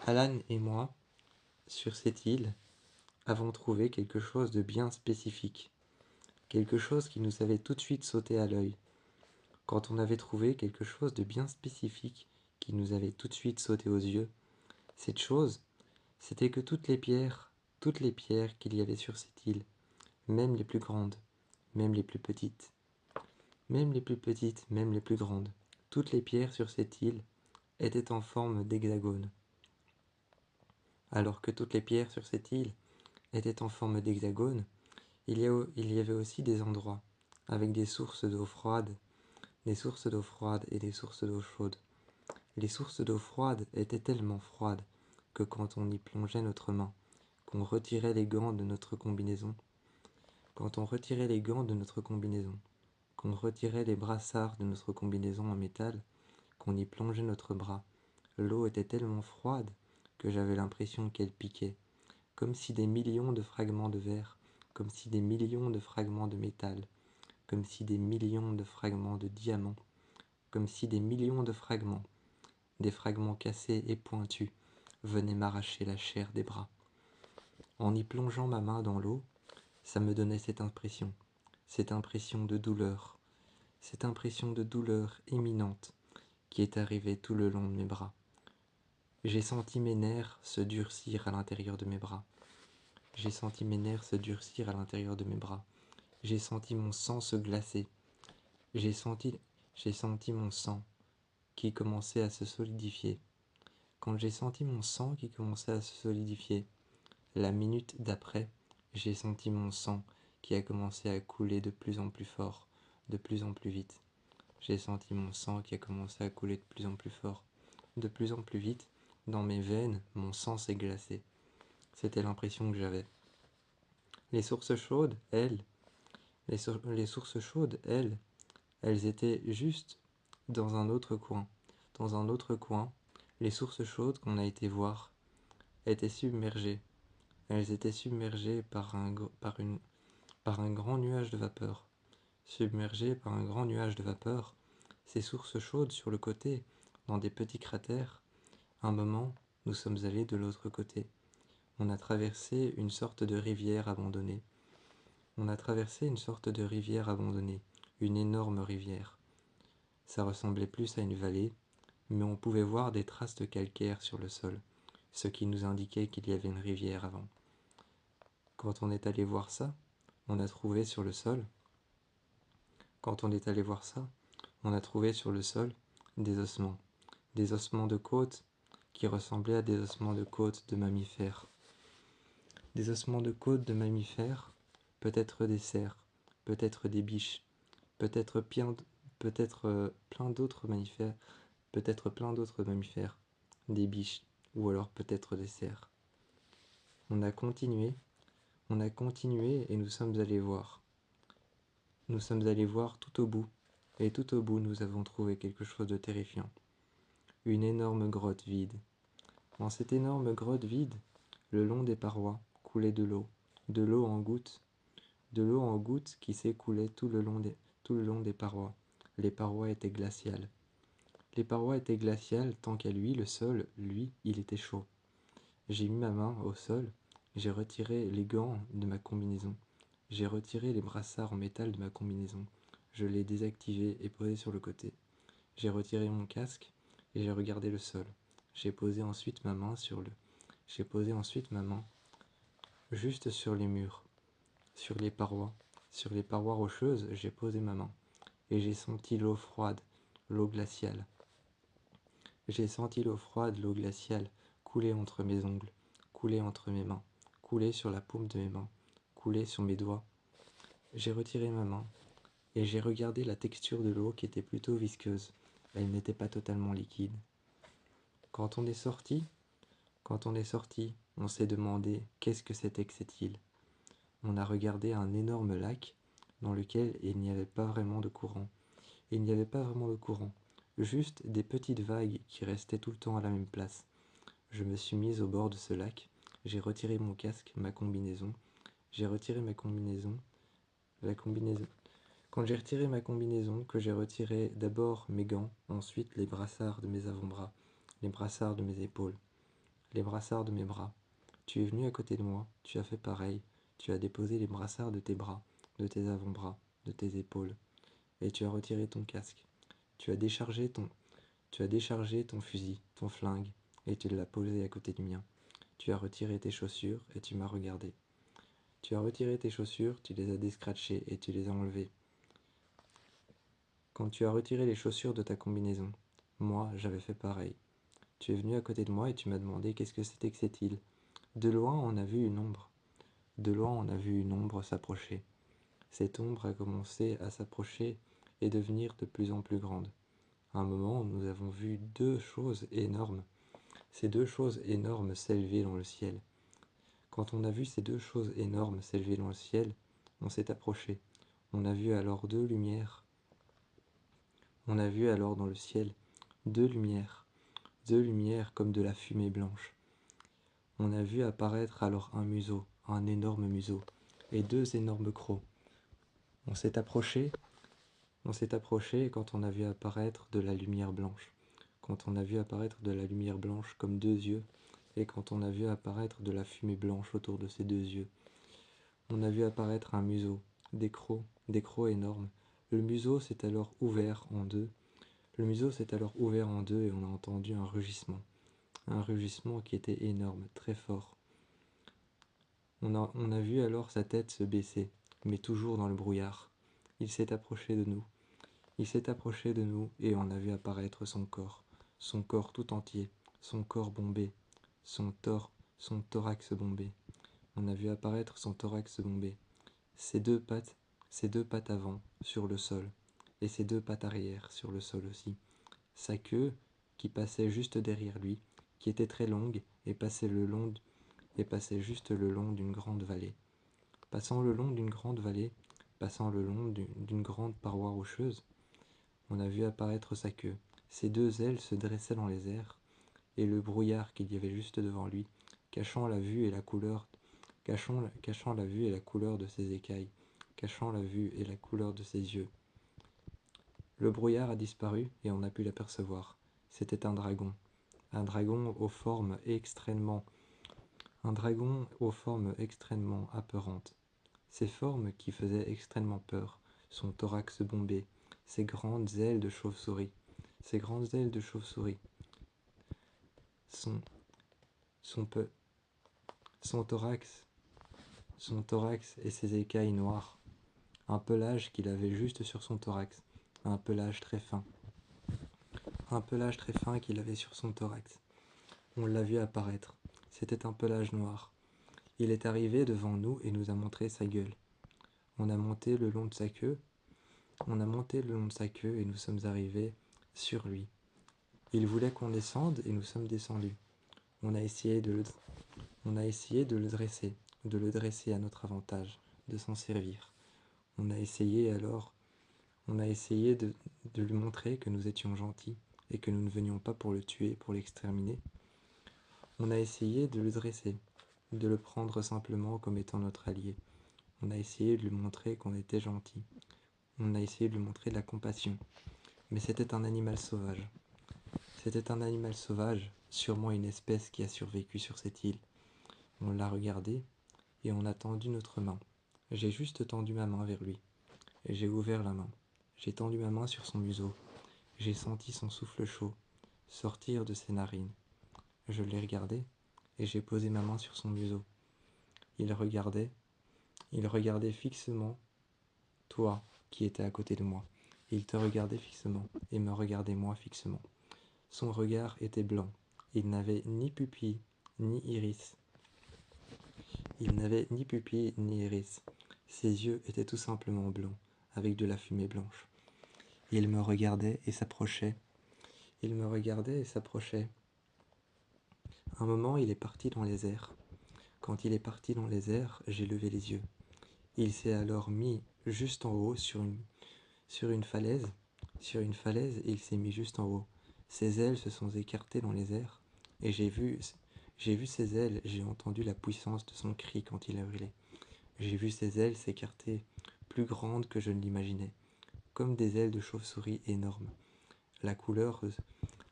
Alan et moi, sur cette île, avons trouvé quelque chose de bien spécifique, quelque chose qui nous avait tout de suite sauté à l'œil. Quand on avait trouvé quelque chose de bien spécifique qui nous avait tout de suite sauté aux yeux, cette chose, c'était que toutes les pierres qu'il y avait sur cette île, même les plus grandes, même les plus petites, même les plus petites, même les plus grandes, toutes les pierres sur cette île étaient en forme d'hexagone. Alors que toutes les pierres sur cette île étaient en forme d'hexagone, il y avait aussi des endroits avec des sources d'eau froide, des sources d'eau froide et des sources d'eau chaude. Les sources d'eau froide étaient tellement froides que quand on y plongeait notre main, qu'on retirait les gants de notre combinaison, quand on retirait les gants de notre combinaison, qu'on retirait les brassards de notre combinaison en métal, qu'on y plongeait notre bras, l'eau était tellement froide que j'avais l'impression qu'elle piquait, comme si des millions de fragments de verre, comme si des millions de fragments de métal, comme si des millions de fragments de diamants, comme si des millions de fragments, des fragments cassés et pointus, venaient m'arracher la chair des bras. En y plongeant ma main dans l'eau, ça me donnait cette impression cette impression de douleur imminente qui est arrivée tout le long de mes bras. J'ai senti mes nerfs se durcir à l'intérieur de mes bras. J'ai senti mes nerfs se durcir à l'intérieur de mes bras. J'ai senti mon sang se glacer. J'ai senti mon sang qui commençait à se solidifier. Quand j'ai senti mon sang qui commençait à se solidifier, la minute d'après, j'ai senti mon sang qui a commencé à couler de plus en plus fort, de plus en plus vite. J'ai senti mon sang qui a commencé à couler de plus en plus fort, de plus en plus vite. Dans mes veines, mon sang s'est glacé. C'était l'impression que j'avais. Les sources chaudes, les sources chaudes, elles étaient juste dans un autre coin. Dans un autre coin, les sources chaudes qu'on a été voir étaient submergées. Elles étaient submergées par un grand nuage de vapeur. Submergées par un grand nuage de vapeur, ces sources chaudes sur le côté, dans des petits cratères, un moment, nous sommes allés de l'autre côté. On a traversé une sorte de rivière abandonnée. On a traversé une sorte de rivière abandonnée, une énorme rivière. Ça ressemblait plus à une vallée, mais on pouvait voir des traces de calcaire sur le sol, ce qui nous indiquait qu'il y avait une rivière avant. Quand on est allé voir ça, on a trouvé sur le sol, quand on est allé voir ça, on a trouvé sur le sol des ossements de côte qui ressemblaient à des ossements de côte de mammifères. Des ossements de côte de mammifères, peut-être des cerfs, peut-être des biches, peut-être plein d'autres mammifères, peut-être plein d'autres mammifères, des biches, ou alors peut-être des cerfs. On a continué et nous sommes allés voir. Nous sommes allés voir tout au bout, et tout au bout nous avons trouvé quelque chose de terrifiant. Une énorme grotte vide. Dans cette énorme grotte vide, le long des parois, coulait de l'eau en gouttes qui s'écoulait tout le long des parois. Les parois étaient glaciales. Les parois étaient glaciales tant qu'à lui, le sol, lui, il était chaud. J'ai mis ma main au sol, j'ai retiré les gants de ma combinaison, j'ai retiré les brassards en métal de ma combinaison, je l'ai désactivé et posé sur le côté. J'ai retiré mon casque et j'ai regardé le sol. J'ai posé ensuite ma main juste sur les murs, sur les parois rocheuses, j'ai posé ma main et j'ai senti l'eau froide, l'eau glaciale. J'ai senti l'eau froide, l'eau glaciale couler entre mes ongles, couler entre mes mains, couler sur la paume de mes mains, couler sur mes doigts. J'ai retiré ma main et j'ai regardé la texture de l'eau qui était plutôt visqueuse. Elle n'était pas totalement liquide. Quand on est sorti, on s'est demandé qu'est-ce que c'était que cette île. On a regardé un énorme lac dans lequel il n'y avait pas vraiment de courant. Il n'y avait pas vraiment de courant, juste des petites vagues qui restaient tout le temps à la même place. Je me suis mise au bord de ce lac, j'ai retiré mon casque, ma combinaison, j'ai retiré ma combinaison, la combinaison. Quand j'ai retiré ma combinaison, que j'ai retiré d'abord mes gants, ensuite les brassards de mes avant-bras, les brassards de mes épaules. les brassards de mes bras. Tu es venu à côté de moi, tu as fait pareil, tu as déposé les brassards de tes bras, de tes avant-bras, de tes épaules, et tu as retiré ton casque. Tu as déchargé ton fusil, ton flingue, et tu l'as posé à côté du mien. Tu as retiré tes chaussures et tu m'as regardé. Tu as retiré tes chaussures, tu les as descratchées et tu les as enlevées. Quand tu as retiré les chaussures de ta combinaison, moi, j'avais fait pareil. Tu es venu à côté de moi et tu m'as demandé qu'est-ce que c'était que cette île. De loin, on a vu une ombre. De loin, on a vu une ombre s'approcher. Cette ombre a commencé à s'approcher et devenir de plus en plus grande. À un moment, nous avons vu deux choses énormes. Ces deux choses énormes s'élever dans le ciel. Quand on a vu ces deux choses énormes s'élever dans le ciel, on s'est approché. On a vu alors deux lumières. On a vu alors dans le ciel deux lumières comme de la fumée blanche. On a vu apparaître alors un museau, un énorme museau, et deux énormes crocs. On s'est approché quand on a vu apparaître de la lumière blanche. Quand on a vu apparaître de la lumière blanche comme deux yeux, et quand on a vu apparaître de la fumée blanche autour de ces deux yeux. On a vu apparaître un museau, des crocs énormes. Le museau s'est alors ouvert en deux. Le museau s'est alors ouvert en deux et on a entendu un rugissement qui était énorme, très fort. On a vu alors sa tête se baisser, mais toujours dans le brouillard. Il s'est approché de nous. Et on a vu apparaître son corps tout entier, son corps bombé, son thorax bombé. On a vu apparaître son thorax bombé, ses deux pattes avant sur le sol, et ses deux pattes arrière sur le sol aussi. Sa queue, qui passait juste derrière lui, qui était très longue, et passait juste le long d'une grande vallée. Passant le long d'une grande paroi rocheuse, on a vu apparaître sa queue. Ses deux ailes se dressaient dans les airs, et le brouillard qu'il y avait juste devant lui, cachant la vue et la couleur de ses écailles, cachant la vue et la couleur de ses yeux. Le brouillard a disparu et on a pu l'apercevoir. C'était un dragon aux formes extrêmement apeurantes. Ces formes qui faisaient extrêmement peur, son thorax bombé, ses grandes ailes de chauve-souris, son, son, pe- son thorax et ses écailles noires, un pelage qu'il avait juste sur son thorax, un pelage très fin qu'il avait sur son thorax. On l'a vu apparaître, c'était un pelage noir. Il est arrivé devant nous et nous a montré sa gueule. On a monté le long de sa queue et nous sommes arrivés sur lui. Il voulait qu'on descende et nous sommes descendus. On a essayé de le dresser à notre avantage, de s'en servir. On a essayé de lui montrer que nous étions gentils et que nous ne venions pas pour le tuer, pour l'exterminer. On a essayé de le dresser, de le prendre simplement comme étant notre allié. On a essayé de lui montrer qu'on était gentil. On a essayé de lui montrer de la compassion. Mais c'était un animal sauvage. Sûrement une espèce qui a survécu sur cette île. On l'a regardé et on a tendu notre main. J'ai juste tendu ma main vers lui. Et j'ai ouvert la main. J'ai tendu ma main sur son museau. J'ai senti son souffle chaud sortir de ses narines. Je l'ai regardé et j'ai posé ma main sur son museau. Il regardait fixement toi qui étais à côté de moi. Il te regardait fixement et me regardait moi fixement. Son regard était blanc. Il n'avait ni pupille ni iris. Ses yeux étaient tout simplement blancs, avec de la fumée blanche. Il me regardait et s'approchait. Un moment, il est parti dans les airs. Quand il est parti dans les airs, j'ai levé les yeux. Il s'est alors mis juste en haut sur une falaise. Il s'est mis juste en haut. Ses ailes se sont écartées dans les airs et j'ai vu ses ailes, j'ai entendu la puissance de son cri quand il a hurlé. J'ai vu ses ailes s'écarter, plus grandes que je ne l'imaginais, comme des ailes de chauve-souris énormes. La couleur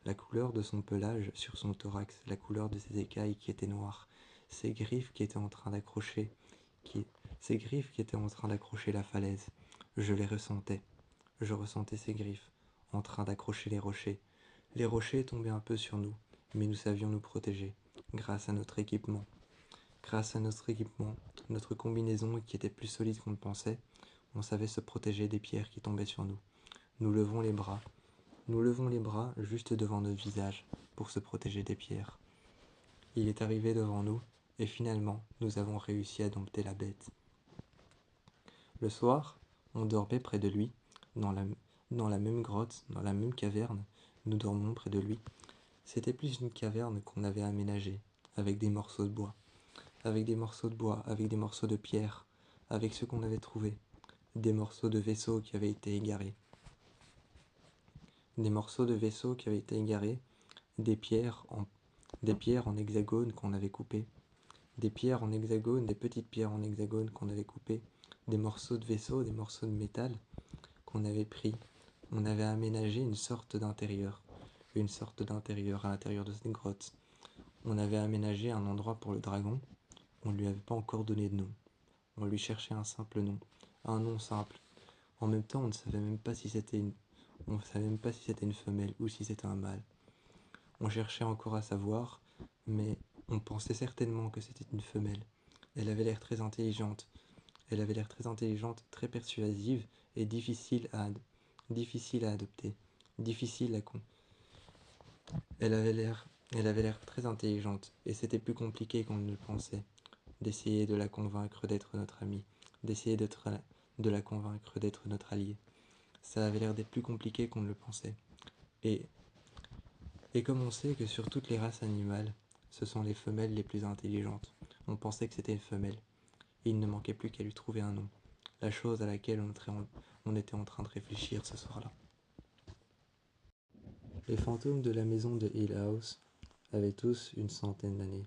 la couleur de son pelage sur son thorax, la couleur de ses écailles qui étaient noires, ses griffes qui étaient en train d'accrocher, ses griffes qui étaient en train d'accrocher la falaise. Je les ressentais. Je ressentais ses griffes, en train d'accrocher les rochers. Les rochers tombaient un peu sur nous, mais nous savions nous protéger, grâce à notre équipement. Grâce à notre équipement, notre combinaison qui était plus solide qu'on ne pensait, on savait se protéger des pierres qui tombaient sur nous. Nous levons les bras. Nous levons les bras juste devant notre visage pour se protéger des pierres. Il est arrivé devant nous et finalement, nous avons réussi à dompter la bête. Le soir, on dormait près de lui, dans la même grotte, dans la même caverne. Nous dormons près de lui. C'était plus une caverne qu'on avait aménagée, avec des morceaux de bois. Avec des morceaux de bois, avec des morceaux de pierre, avec ce qu'on avait trouvé. Des morceaux de vaisseaux qui avaient été égarés. Des morceaux de vaisseaux qui avaient été égarés, des pierres en hexagone qu'on avait coupées. Des pierres en hexagone, des petites pierres en hexagone qu'on avait coupées. Des morceaux de vaisseaux, des morceaux de métal qu'on avait pris. On avait aménagé une sorte d'intérieur à l'intérieur de cette grotte. On avait aménagé un endroit pour le dragon. On ne lui avait pas encore donné de nom. On lui cherchait un simple nom, un nom simple. En même temps, on ne savait même pas si c'était une femelle ou si c'était un mâle. On cherchait encore à savoir, mais on pensait certainement que c'était une femelle. Elle avait l'air très intelligente. Elle avait l'air très intelligente, très persuasive et difficile à adopter, difficile à con. Elle avait l'air très intelligente et c'était plus compliqué qu'on ne le pensait d'essayer de la convaincre d'être notre amie, d'essayer de la convaincre d'être notre allié. Ça avait l'air d'être plus compliqué qu'on ne le pensait. Et, et comme on sait que sur toutes les races animales, ce sont les femelles les plus intelligentes, on pensait que c'était une femelle. Et il ne manquait plus qu'à lui trouver un nom, la chose à laquelle on était en train de réfléchir ce soir-là. Les fantômes de la maison de Hill House avaient tous une centaine d'années,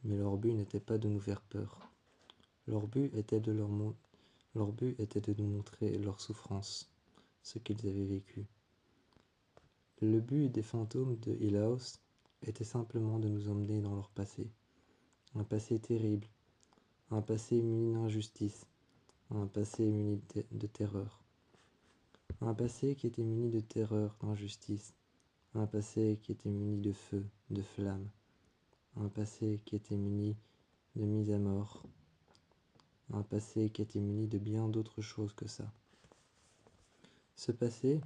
mais leur but n'était pas de nous faire peur. Leur but était de nous montrer leur souffrance, ce qu'ils avaient vécu. Le but des fantômes de Hill House était simplement de nous emmener dans leur passé. Un passé terrible, un passé muni d'injustice, un passé muni de terreur. Un passé qui était muni de terreur, d'injustice. Un passé qui était muni de feu, de flammes. Un passé qui était muni de mise à mort. Un passé qui était muni de bien d'autres choses que ça. Ce passé,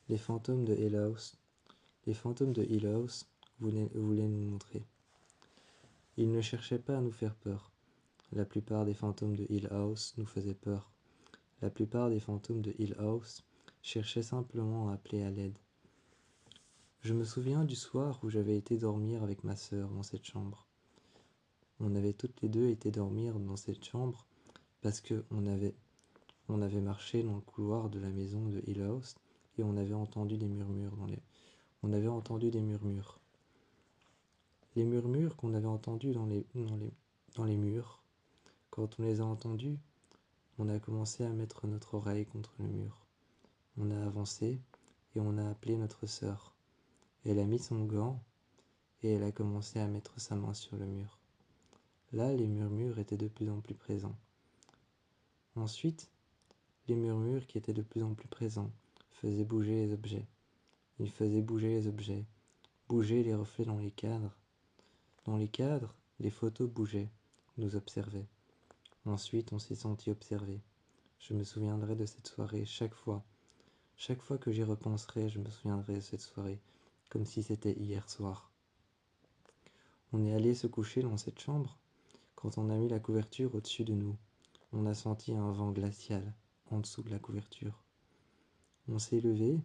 les fantômes de Hill House voulaient nous montrer. Ils ne cherchaient pas à nous faire peur. La plupart des fantômes de Hill House nous faisaient peur. La plupart des fantômes de Hill House cherchaient simplement à appeler à l'aide. Je me souviens du soir où j'avais été dormir avec ma sœur dans cette chambre. On avait toutes les deux été dormir dans cette chambre parce que on avait marché dans le couloir de la maison de Hill House et on avait entendu des murmures Les murmures qu'on avait entendus dans les murs. Quand on les a entendus, on a commencé à mettre notre oreille contre le mur. On a avancé et on a appelé notre sœur. Elle a mis son gant et elle a commencé à mettre sa main sur le mur. Là, les murmures étaient de plus en plus présents. Ensuite, les murmures qui étaient de plus en plus présents faisaient bouger les objets. Ils faisaient bouger les objets, bouger les reflets dans les cadres. Dans les cadres, les photos bougeaient, nous observaient. Ensuite, on s'est senti observé. Je me souviendrai de cette soirée chaque fois. Chaque fois que j'y repenserai, je me souviendrai de cette soirée, comme si c'était hier soir. On est allé se coucher dans cette chambre. Quand on a mis la couverture au-dessus de nous, on a senti un vent glacial en dessous de la couverture. On s'est levé,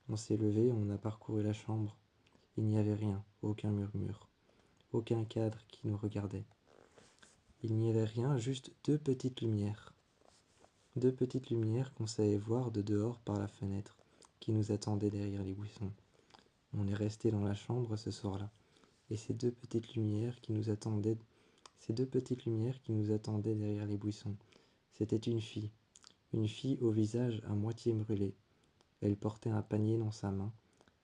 on a parcouru la chambre. Il n'y avait rien, aucun murmure, aucun cadre qui nous regardait. Il n'y avait rien, juste deux petites lumières. Deux petites lumières qu'on savait voir de dehors par la fenêtre, qui nous attendaient derrière les buissons. On est resté dans la chambre ce soir-là, et ces deux petites lumières qui nous attendaient derrière les buissons, c'était une fille au visage à moitié brûlé. Elle portait un panier dans sa main,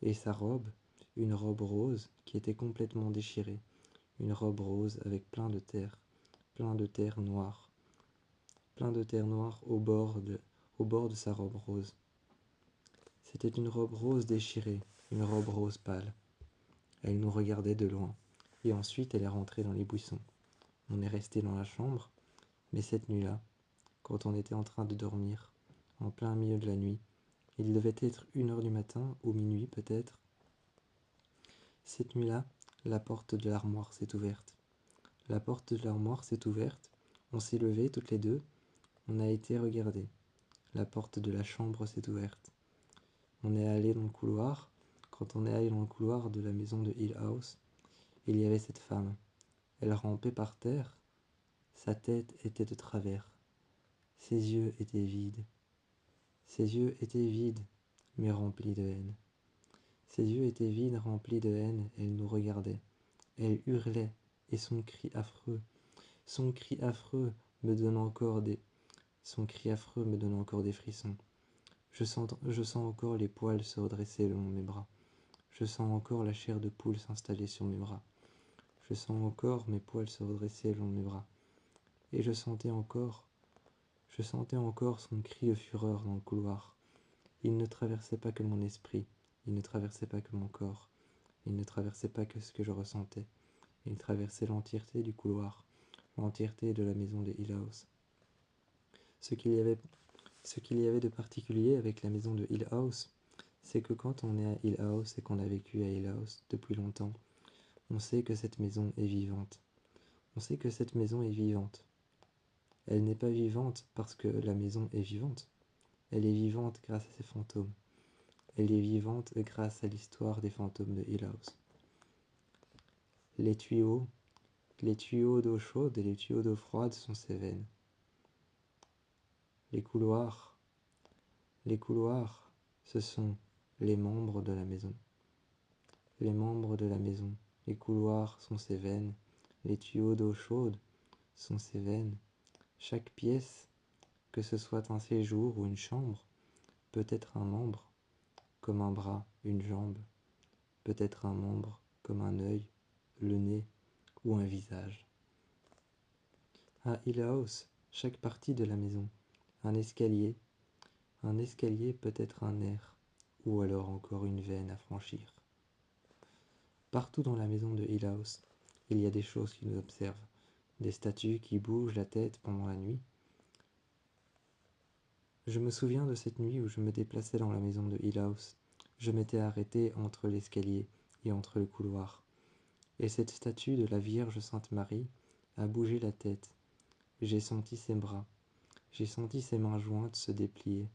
et sa robe une robe rose qui était complètement déchirée, une robe rose avec plein de terre noire, plein de terre noire au bord de sa robe rose. C'était une robe rose déchirée, une robe rose pâle. Elle nous regardait de loin, et ensuite elle est rentrée dans les buissons. On est resté dans la chambre, mais cette nuit-là, quand on était en train de dormir, en plein milieu de la nuit, il devait être 1 heure du matin, ou minuit peut-être. Cette nuit-là, la porte de l'armoire s'est ouverte. La porte de l'armoire s'est ouverte, on s'est levés toutes les deux, on a été regarder. La porte de la chambre s'est ouverte. On est allé dans le couloir. Quand on est allé dans le couloir de la maison de Hill House, il y avait cette femme. Elle rampait par terre. Sa tête était de travers. Ses yeux étaient vides. Ses yeux étaient vides, mais remplis de haine. Ses yeux étaient vides, remplis de haine. Elle nous regardait. Elle hurlait, et son cri affreux me donne encore des... Son cri affreux me donne encore des frissons. Je sens encore les poils se redresser le long de mes bras. Je sens encore la chair de poule s'installer sur mes bras. Je sens encore mes poils se redresser le long de mes bras. Et je sentais encore son cri de fureur dans le couloir. Il ne traversait pas que mon esprit, il ne traversait pas que mon corps, il ne traversait pas que ce que je ressentais. Il traversait l'entièreté du couloir, l'entièreté de la maison de Hill House. Ce qu'il y avait de particulier avec la maison de Hill House, c'est que quand on est à Hill House et qu'on a vécu à Hill House depuis longtemps, on sait que cette maison est vivante. On sait que cette maison est vivante. Elle n'est pas vivante parce que la maison est vivante. Elle est vivante grâce à ses fantômes. Elle est vivante grâce à l'histoire des fantômes de Hill House. Les tuyaux d'eau chaude et les tuyaux d'eau froide sont ses veines. Les couloirs, ce sont les membres de la maison. Les membres de la maison. Les couloirs sont ses veines. Les tuyaux d'eau chaude sont ses veines. Chaque pièce, que ce soit un séjour ou une chambre, peut être un membre, comme un bras, une jambe, peut être un membre, comme un œil, le nez ou un visage. À Hill House, chaque partie de la maison, un escalier peut être un nerf, ou alors encore une veine à franchir. Partout dans la maison de Hill House, il y a des choses qui nous observent, des statues qui bougent la tête pendant la nuit. Je me souviens de cette nuit où je me déplaçais dans la maison de Hill House. Je m'étais arrêté entre l'escalier et entre le couloir. Et cette statue de la Vierge Sainte Marie a bougé la tête. J'ai senti ses bras. J'ai senti ses mains jointes se déplier.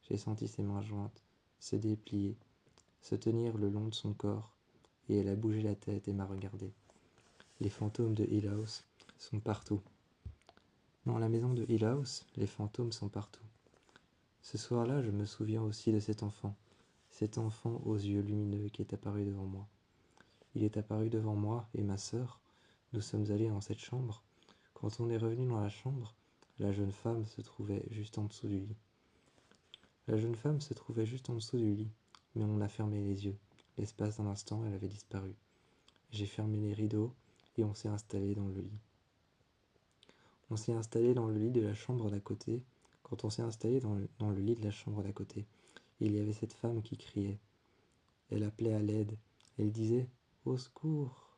J'ai senti ses mains jointes se déplier, se tenir le long de son corps. Et elle a bougé la tête et m'a regardé. Les fantômes de Hill House sont partout. Dans la maison de Hill House, les fantômes sont partout. Ce soir-là, je me souviens aussi de cet enfant aux yeux lumineux qui est apparu devant moi. Il est apparu devant moi et ma sœur. Nous sommes allés dans cette chambre. Quand on est revenu dans la chambre, la jeune femme se trouvait juste en dessous du lit. La jeune femme se trouvait juste en dessous du lit, mais on a fermé les yeux. L'espace d'un instant, elle avait disparu. J'ai fermé les rideaux et on s'est installé dans le lit. On s'est installé dans le lit de la chambre d'à côté. Quand on s'est installé dans le lit de la chambre d'à côté, il y avait cette femme qui criait. Elle appelait à l'aide. Elle disait « Au secours,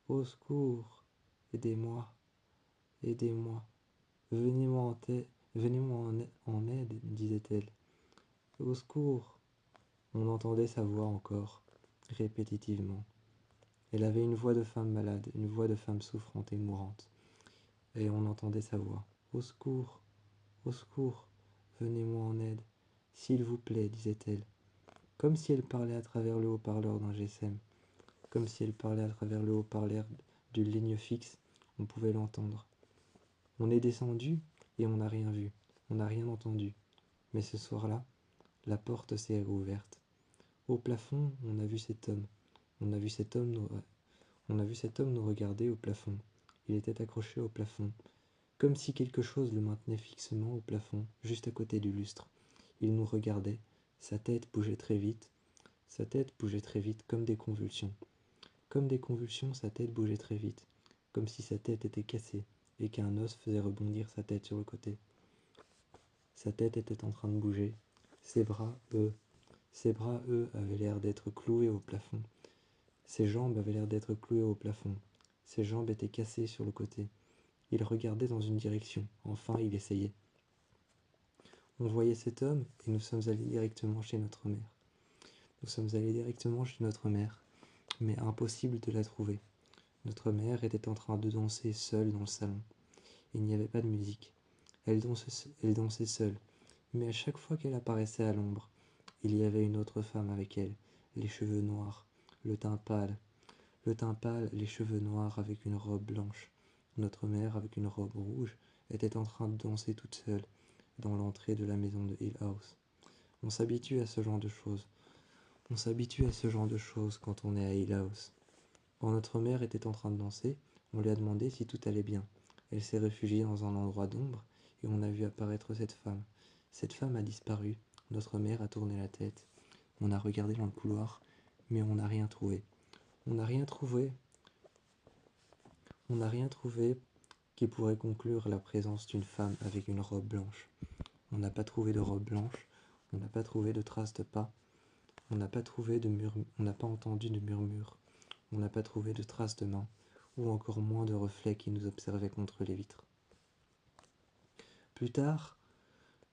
au secours, aidez-moi, aidez-moi, venez-moi en aide, disait-elle. Au secours. » On entendait sa voix encore, répétitivement. Elle avait une voix de femme malade, une voix de femme souffrante et mourante. Et on entendait sa voix. Au secours, venez-moi en aide. S'il vous plaît, disait-elle. Comme si elle parlait à travers le haut-parleur d'un GSM. Comme si elle parlait à travers le haut-parleur d'une ligne fixe. On pouvait l'entendre. On est descendu et on n'a rien vu. On n'a rien entendu. Mais ce soir-là, la porte s'est rouverte. Au plafond, on a vu cet homme. On a vu cet homme nous regarder au plafond. Il était accroché au plafond, comme si quelque chose le maintenait fixement au plafond, juste à côté du lustre. Il nous regardait, sa tête bougeait très vite, Sa tête bougeait très vite comme des convulsions. Comme des convulsions, sa tête bougeait très vite, comme si sa tête était cassée et qu'un os faisait rebondir sa tête sur le côté. Sa tête était en train de bouger. Ses bras, eux, avaient l'air d'être cloués au plafond. Ses jambes avaient l'air d'être clouées au plafond. Ses jambes étaient cassées sur le côté. Il regardait dans une direction. Enfin, il essayait. On voyait cet homme et nous sommes allés directement chez notre mère. Nous sommes allés directement chez notre mère, mais impossible de la trouver. Notre mère était en train de danser seule dans le salon. Il n'y avait pas de musique. Elle dansait seule, mais à chaque fois qu'elle apparaissait à l'ombre, il y avait une autre femme avec elle, les cheveux noirs, le teint pâle, les cheveux noirs avec une robe blanche. Notre mère, avec une robe rouge, était en train de danser toute seule dans l'entrée de la maison de Hill House. On s'habitue à ce genre de choses. On s'habitue à ce genre de choses quand on est à Hill House. Quand notre mère était en train de danser, on lui a demandé si tout allait bien. Elle s'est réfugiée dans un endroit d'ombre et on a vu apparaître cette femme. Cette femme a disparu. Notre mère a tourné la tête. On a regardé dans le couloir, mais on n'a rien trouvé. On n'a rien trouvé. On n'a rien trouvé qui pourrait conclure la présence d'une femme avec une robe blanche. On n'a pas trouvé de robe blanche. On n'a pas trouvé de traces de pas. On n'a pas entendu de murmure. On n'a pas trouvé de traces de mains, ou encore moins de reflets qui nous observaient contre les vitres. Plus tard,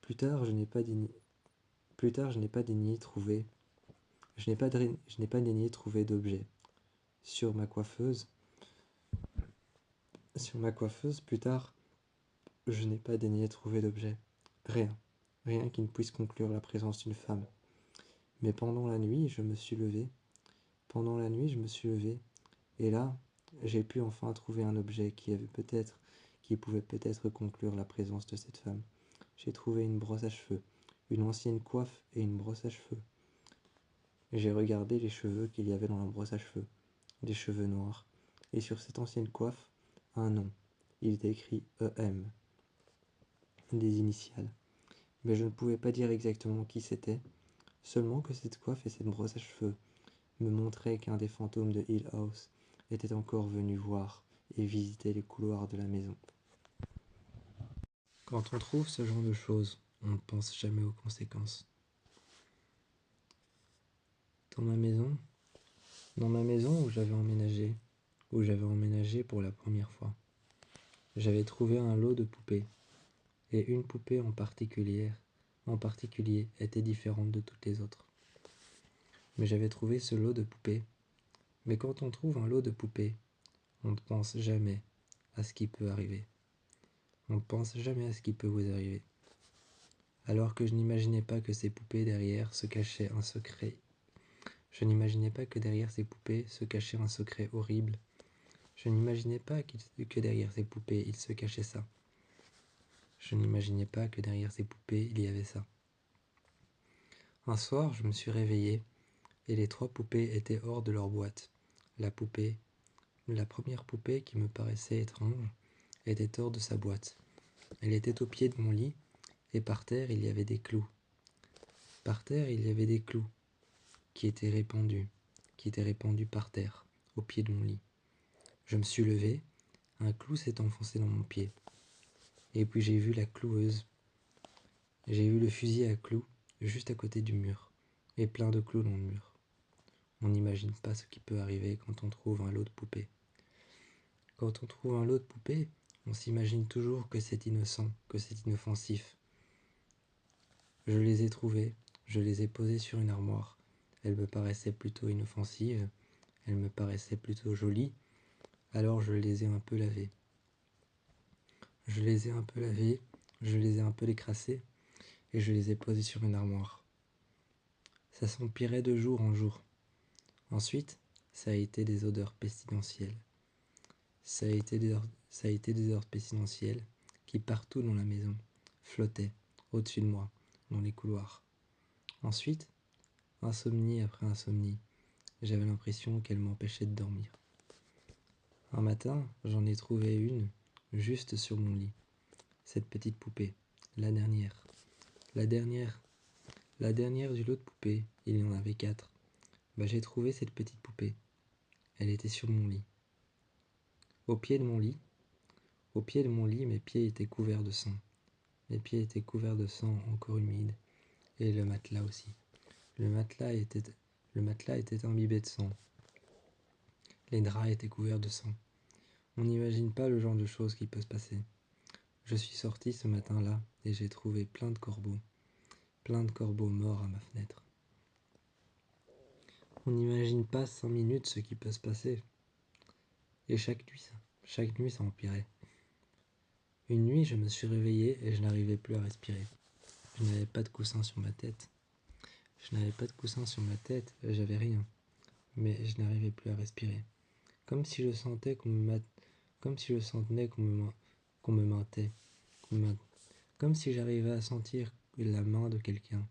je n'ai pas daigné trouver. Je n'ai pas daigné trouver d'objet. Sur ma coiffeuse, plus tard, je n'ai pas daigné trouver d'objet. Rien. Rien qui ne puisse conclure la présence d'une femme. Mais pendant la nuit, je me suis levé. Et là, j'ai pu enfin trouver un objet qui pouvait peut-être conclure la présence de cette femme. J'ai trouvé une brosse à cheveux, une ancienne coiffe et une brosse à cheveux. J'ai regardé les cheveux qu'il y avait dans la brosse à cheveux, des cheveux noirs, et sur cette ancienne coiffe, un nom. Il était écrit EM, des initiales. Mais je ne pouvais pas dire exactement qui c'était, seulement que cette coiffe et cette brosse à cheveux me montraient qu'un des fantômes de Hill House était encore venu voir et visiter les couloirs de la maison. Quand on trouve ce genre de choses, on ne pense jamais aux conséquences. Dans ma maison où j'avais emménagé pour la première fois, j'avais trouvé un lot de poupées, et une poupée en particulier était différente de toutes les autres. Mais j'avais trouvé ce lot de poupées. Mais quand on trouve un lot de poupées, on ne pense jamais à ce qui peut arriver. On ne pense jamais à ce qui peut vous arriver. Alors que je n'imaginais pas que ces poupées derrière se cachait un secret. Je n'imaginais pas que derrière ces poupées se cachait un secret horrible. Je n'imaginais pas que derrière ces poupées il se cachait ça. Je n'imaginais pas que derrière ces poupées il y avait ça. Un soir, je me suis réveillé et les 3 poupées étaient hors de leur boîte. La première poupée qui me paraissait étrange, était hors de sa boîte. Elle était au pied de mon lit et par terre il y avait des clous. Par terre il y avait des clous qui étaient répandus par terre, au pied de mon lit. Je me suis levé, un clou s'est enfoncé dans mon pied. Et puis j'ai vu la cloueuse. J'ai vu le fusil à clous juste à côté du mur, et plein de clous dans le mur. On n'imagine pas ce qui peut arriver quand on trouve un lot de poupées. Quand on trouve un lot de poupées, on s'imagine toujours que c'est innocent, que c'est inoffensif. Je les ai trouvées, je les ai posées sur une armoire. Elles me paraissaient plutôt inoffensives, elles me paraissaient plutôt jolies, alors je les ai un peu lavées. Je les ai un peu décrassées, et je les ai posées sur une armoire. Ça s'empirait de jour en jour. Ensuite, ça a été des odeurs pestilentielles. Ça a été des odeurs pestilentielles qui, partout dans la maison, flottaient au-dessus de moi, dans les couloirs. Ensuite, insomnie après insomnie, j'avais l'impression qu'elle m'empêchait de dormir. Un matin, j'en ai trouvé une, juste sur mon lit. Cette petite poupée, la dernière du lot de poupées, il y en avait 4. J'ai trouvé cette petite poupée. Elle était sur mon lit. Au pied de mon lit, mes pieds étaient couverts de sang. Mes pieds étaient couverts de sang encore humide, et le matelas aussi. Le matelas était imbibé de sang. Les draps étaient couverts de sang. On n'imagine pas le genre de choses qui peut se passer. Je suis sorti ce matin-là et j'ai trouvé plein de corbeaux morts à ma fenêtre. On n'imagine pas 5 minutes ce qui peut se passer. Et chaque nuit ça empirait. Une nuit, je me suis réveillé et je n'arrivais plus à respirer. Je n'avais pas de coussin sur ma tête. J'avais rien. Mais je n'arrivais plus à respirer. Comme si je sentais qu'on me maintait. Comme si j'arrivais à sentir la main de quelqu'un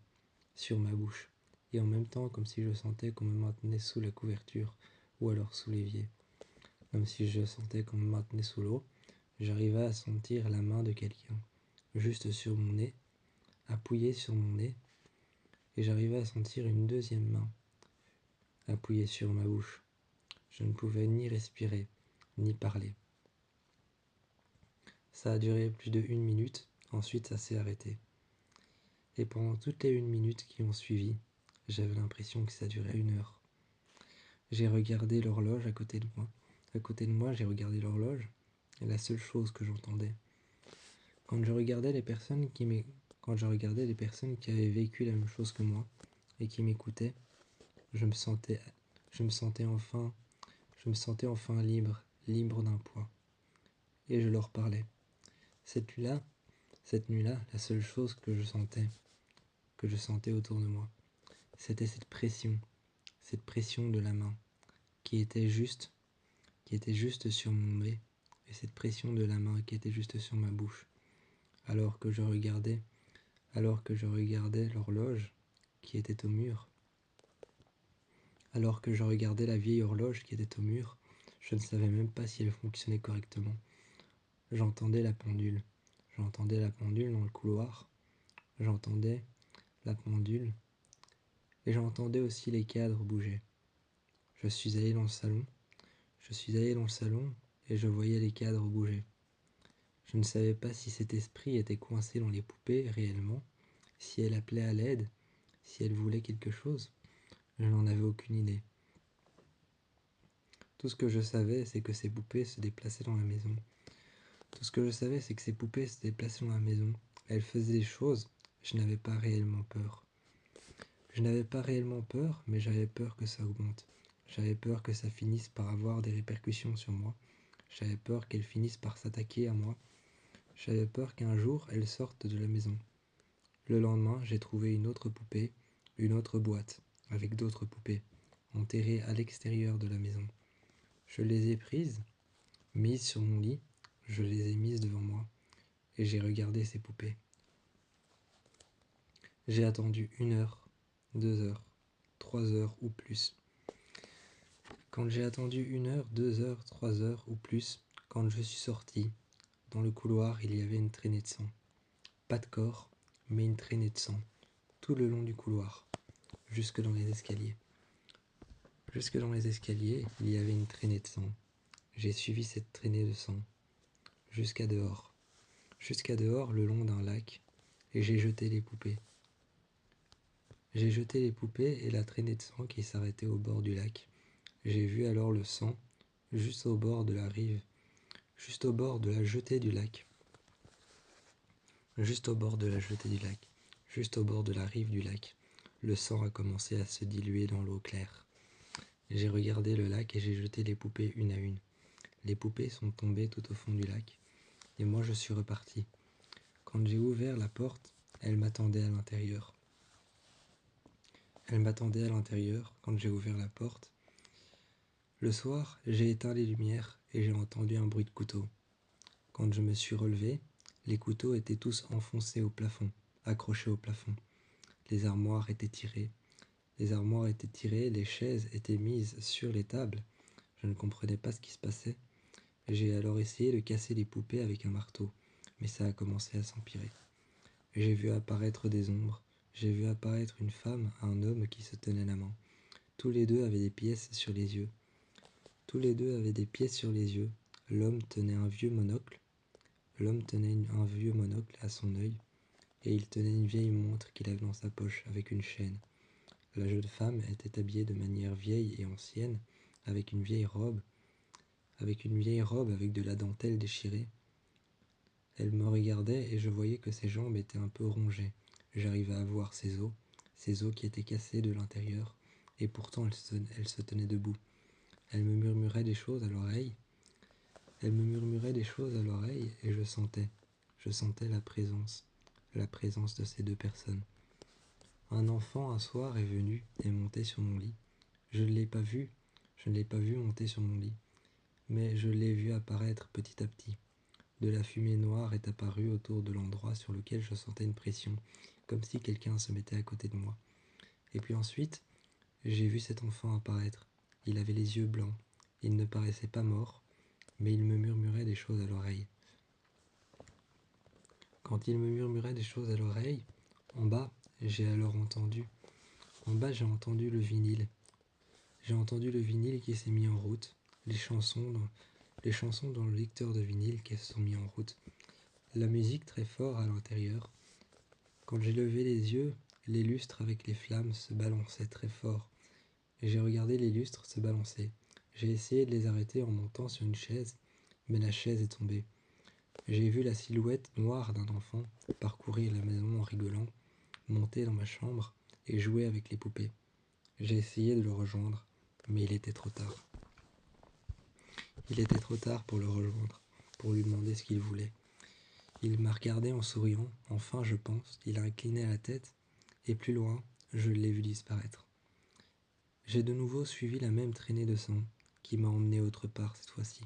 sur ma bouche. Et en même temps, comme si je sentais qu'on me maintenait sous la couverture ou alors sous l'évier. Comme si je sentais qu'on me maintenait sous l'eau. J'arrivais à sentir la main de quelqu'un juste sur mon nez, appuyée sur mon nez, et j'arrivais à sentir une deuxième main appuyée sur ma bouche. Je ne pouvais ni respirer, ni parler. Ça a duré plus de 1 minute, ensuite ça s'est arrêté. Et pendant toutes les 1 minute qui ont suivi, j'avais l'impression que ça durait 1 heure. J'ai regardé l'horloge à côté de moi. À côté de moi, j'ai regardé l'horloge, et la seule chose que j'entendais, quand je regardais les personnes qui avaient vécu la même chose que moi et qui m'écoutaient, je me sentais enfin libre d'un poids. Et je leur parlais. Cette nuit-là, la seule chose que je sentais autour de moi, c'était cette pression de la main qui était juste sur mon nez, et cette pression de la main qui était juste sur ma bouche, alors que je regardais l'horloge qui était au mur. Alors que je regardais la vieille horloge qui était au mur, je ne savais même pas si elle fonctionnait correctement. J'entendais la pendule dans le couloir, j'entendais la pendule, et j'entendais aussi les cadres bouger. Je suis allé dans le salon, et je voyais les cadres bouger. Je ne savais pas si cet esprit était coincé dans les poupées réellement, si elle appelait à l'aide, si elle voulait quelque chose. Je n'en avais aucune idée. Tout ce que je savais, c'est que ces poupées se déplaçaient dans la maison. Elles faisaient des choses. Je n'avais pas réellement peur. Mais j'avais peur que ça augmente. J'avais peur que ça finisse par avoir des répercussions sur moi. J'avais peur qu'elles finissent par s'attaquer à moi. J'avais peur qu'un jour, elles sortent de la maison. Le lendemain, j'ai trouvé une autre boîte, avec d'autres poupées, enterrées à l'extérieur de la maison. Je les ai mises sur mon lit, je les ai mises devant moi, et j'ai regardé ces poupées. J'ai attendu 1 heure, 2 heures, 3 heures ou plus. Quand j'ai attendu 1 heure, 2 heures, 3 heures ou plus, quand je suis sorti, dans le couloir, il y avait une traînée de sang. Pas de corps, mais une traînée de sang, tout le long du couloir, jusque dans les escaliers. Il y avait une traînée de sang. J'ai suivi cette traînée de sang, jusqu'à dehors, le long d'un lac, et j'ai jeté les poupées. Et la traînée de sang qui s'arrêtait au bord du lac. J'ai vu alors le sang, juste au bord de la rive, juste au bord de la jetée du lac, juste au bord de la rive du lac. Le sang a commencé à se diluer dans l'eau claire. J'ai regardé le lac et j'ai jeté les poupées une à une. Les poupées sont tombées tout au fond du lac, et moi je suis reparti. Quand j'ai ouvert la porte, elle m'attendait à l'intérieur. Quand j'ai ouvert la porte. Le soir, j'ai éteint les lumières et j'ai entendu un bruit de couteau. Quand je me suis relevé, les couteaux étaient tous enfoncés au plafond, accrochés au plafond. Les armoires étaient tirées, les chaises étaient mises sur les tables. Je ne comprenais pas ce qui se passait. J'ai alors essayé de casser les poupées avec un marteau, mais ça a commencé à s'empirer. J'ai vu apparaître des ombres. J'ai vu apparaître une femme, un homme qui se tenait la main. Tous les deux avaient des pièces sur les yeux. Tous les deux avaient des pièces sur les yeux. L'homme tenait un vieux monocle. L'homme tenait un vieux monocle à son œil, et il tenait une vieille montre qu'il avait dans sa poche avec une chaîne. La jeune femme était habillée de manière vieille et ancienne, avec une vieille robe avec de la dentelle déchirée. Elle me regardait et je voyais que ses jambes étaient un peu rongées. J'arrivais à voir ses os qui étaient cassés de l'intérieur, et pourtant elle se tenait debout. Elle me murmurait des choses à l'oreille. Et je sentais la présence de ces deux personnes. Un enfant un soir est venu et monté sur mon lit. Je ne l'ai pas vu monter sur mon lit, mais je l'ai vu apparaître petit à petit. De la fumée noire est apparue autour de l'endroit sur lequel je sentais une pression, comme si quelqu'un se mettait à côté de moi. Et puis ensuite, j'ai vu cet enfant apparaître. Il avait les yeux blancs. Il ne paraissait pas mort, mais il me murmurait des choses à l'oreille. Quand il me murmurait des choses à l'oreille, en bas, j'ai entendu le vinyle. J'ai entendu le vinyle qui s'est mis en route, les chansons dans le lecteur de vinyle qui se sont mis en route, la musique très fort à l'intérieur. Quand j'ai levé les yeux, les lustres avec les flammes se balançaient très fort. J'ai regardé les lustres se balancer. J'ai essayé de les arrêter en montant sur une chaise, mais la chaise est tombée. J'ai vu la silhouette noire d'un enfant parcourir la maison en rigolant, monter dans ma chambre et jouer avec les poupées. J'ai essayé de le rejoindre, mais il était trop tard. Il était trop tard pour le rejoindre, pour lui demander ce qu'il voulait. Il m'a regardé en souriant, enfin je pense, il a incliné la tête, et plus loin, je l'ai vu disparaître. J'ai de nouveau suivi la même traînée de sang, qui m'a emmené autre part cette fois-ci.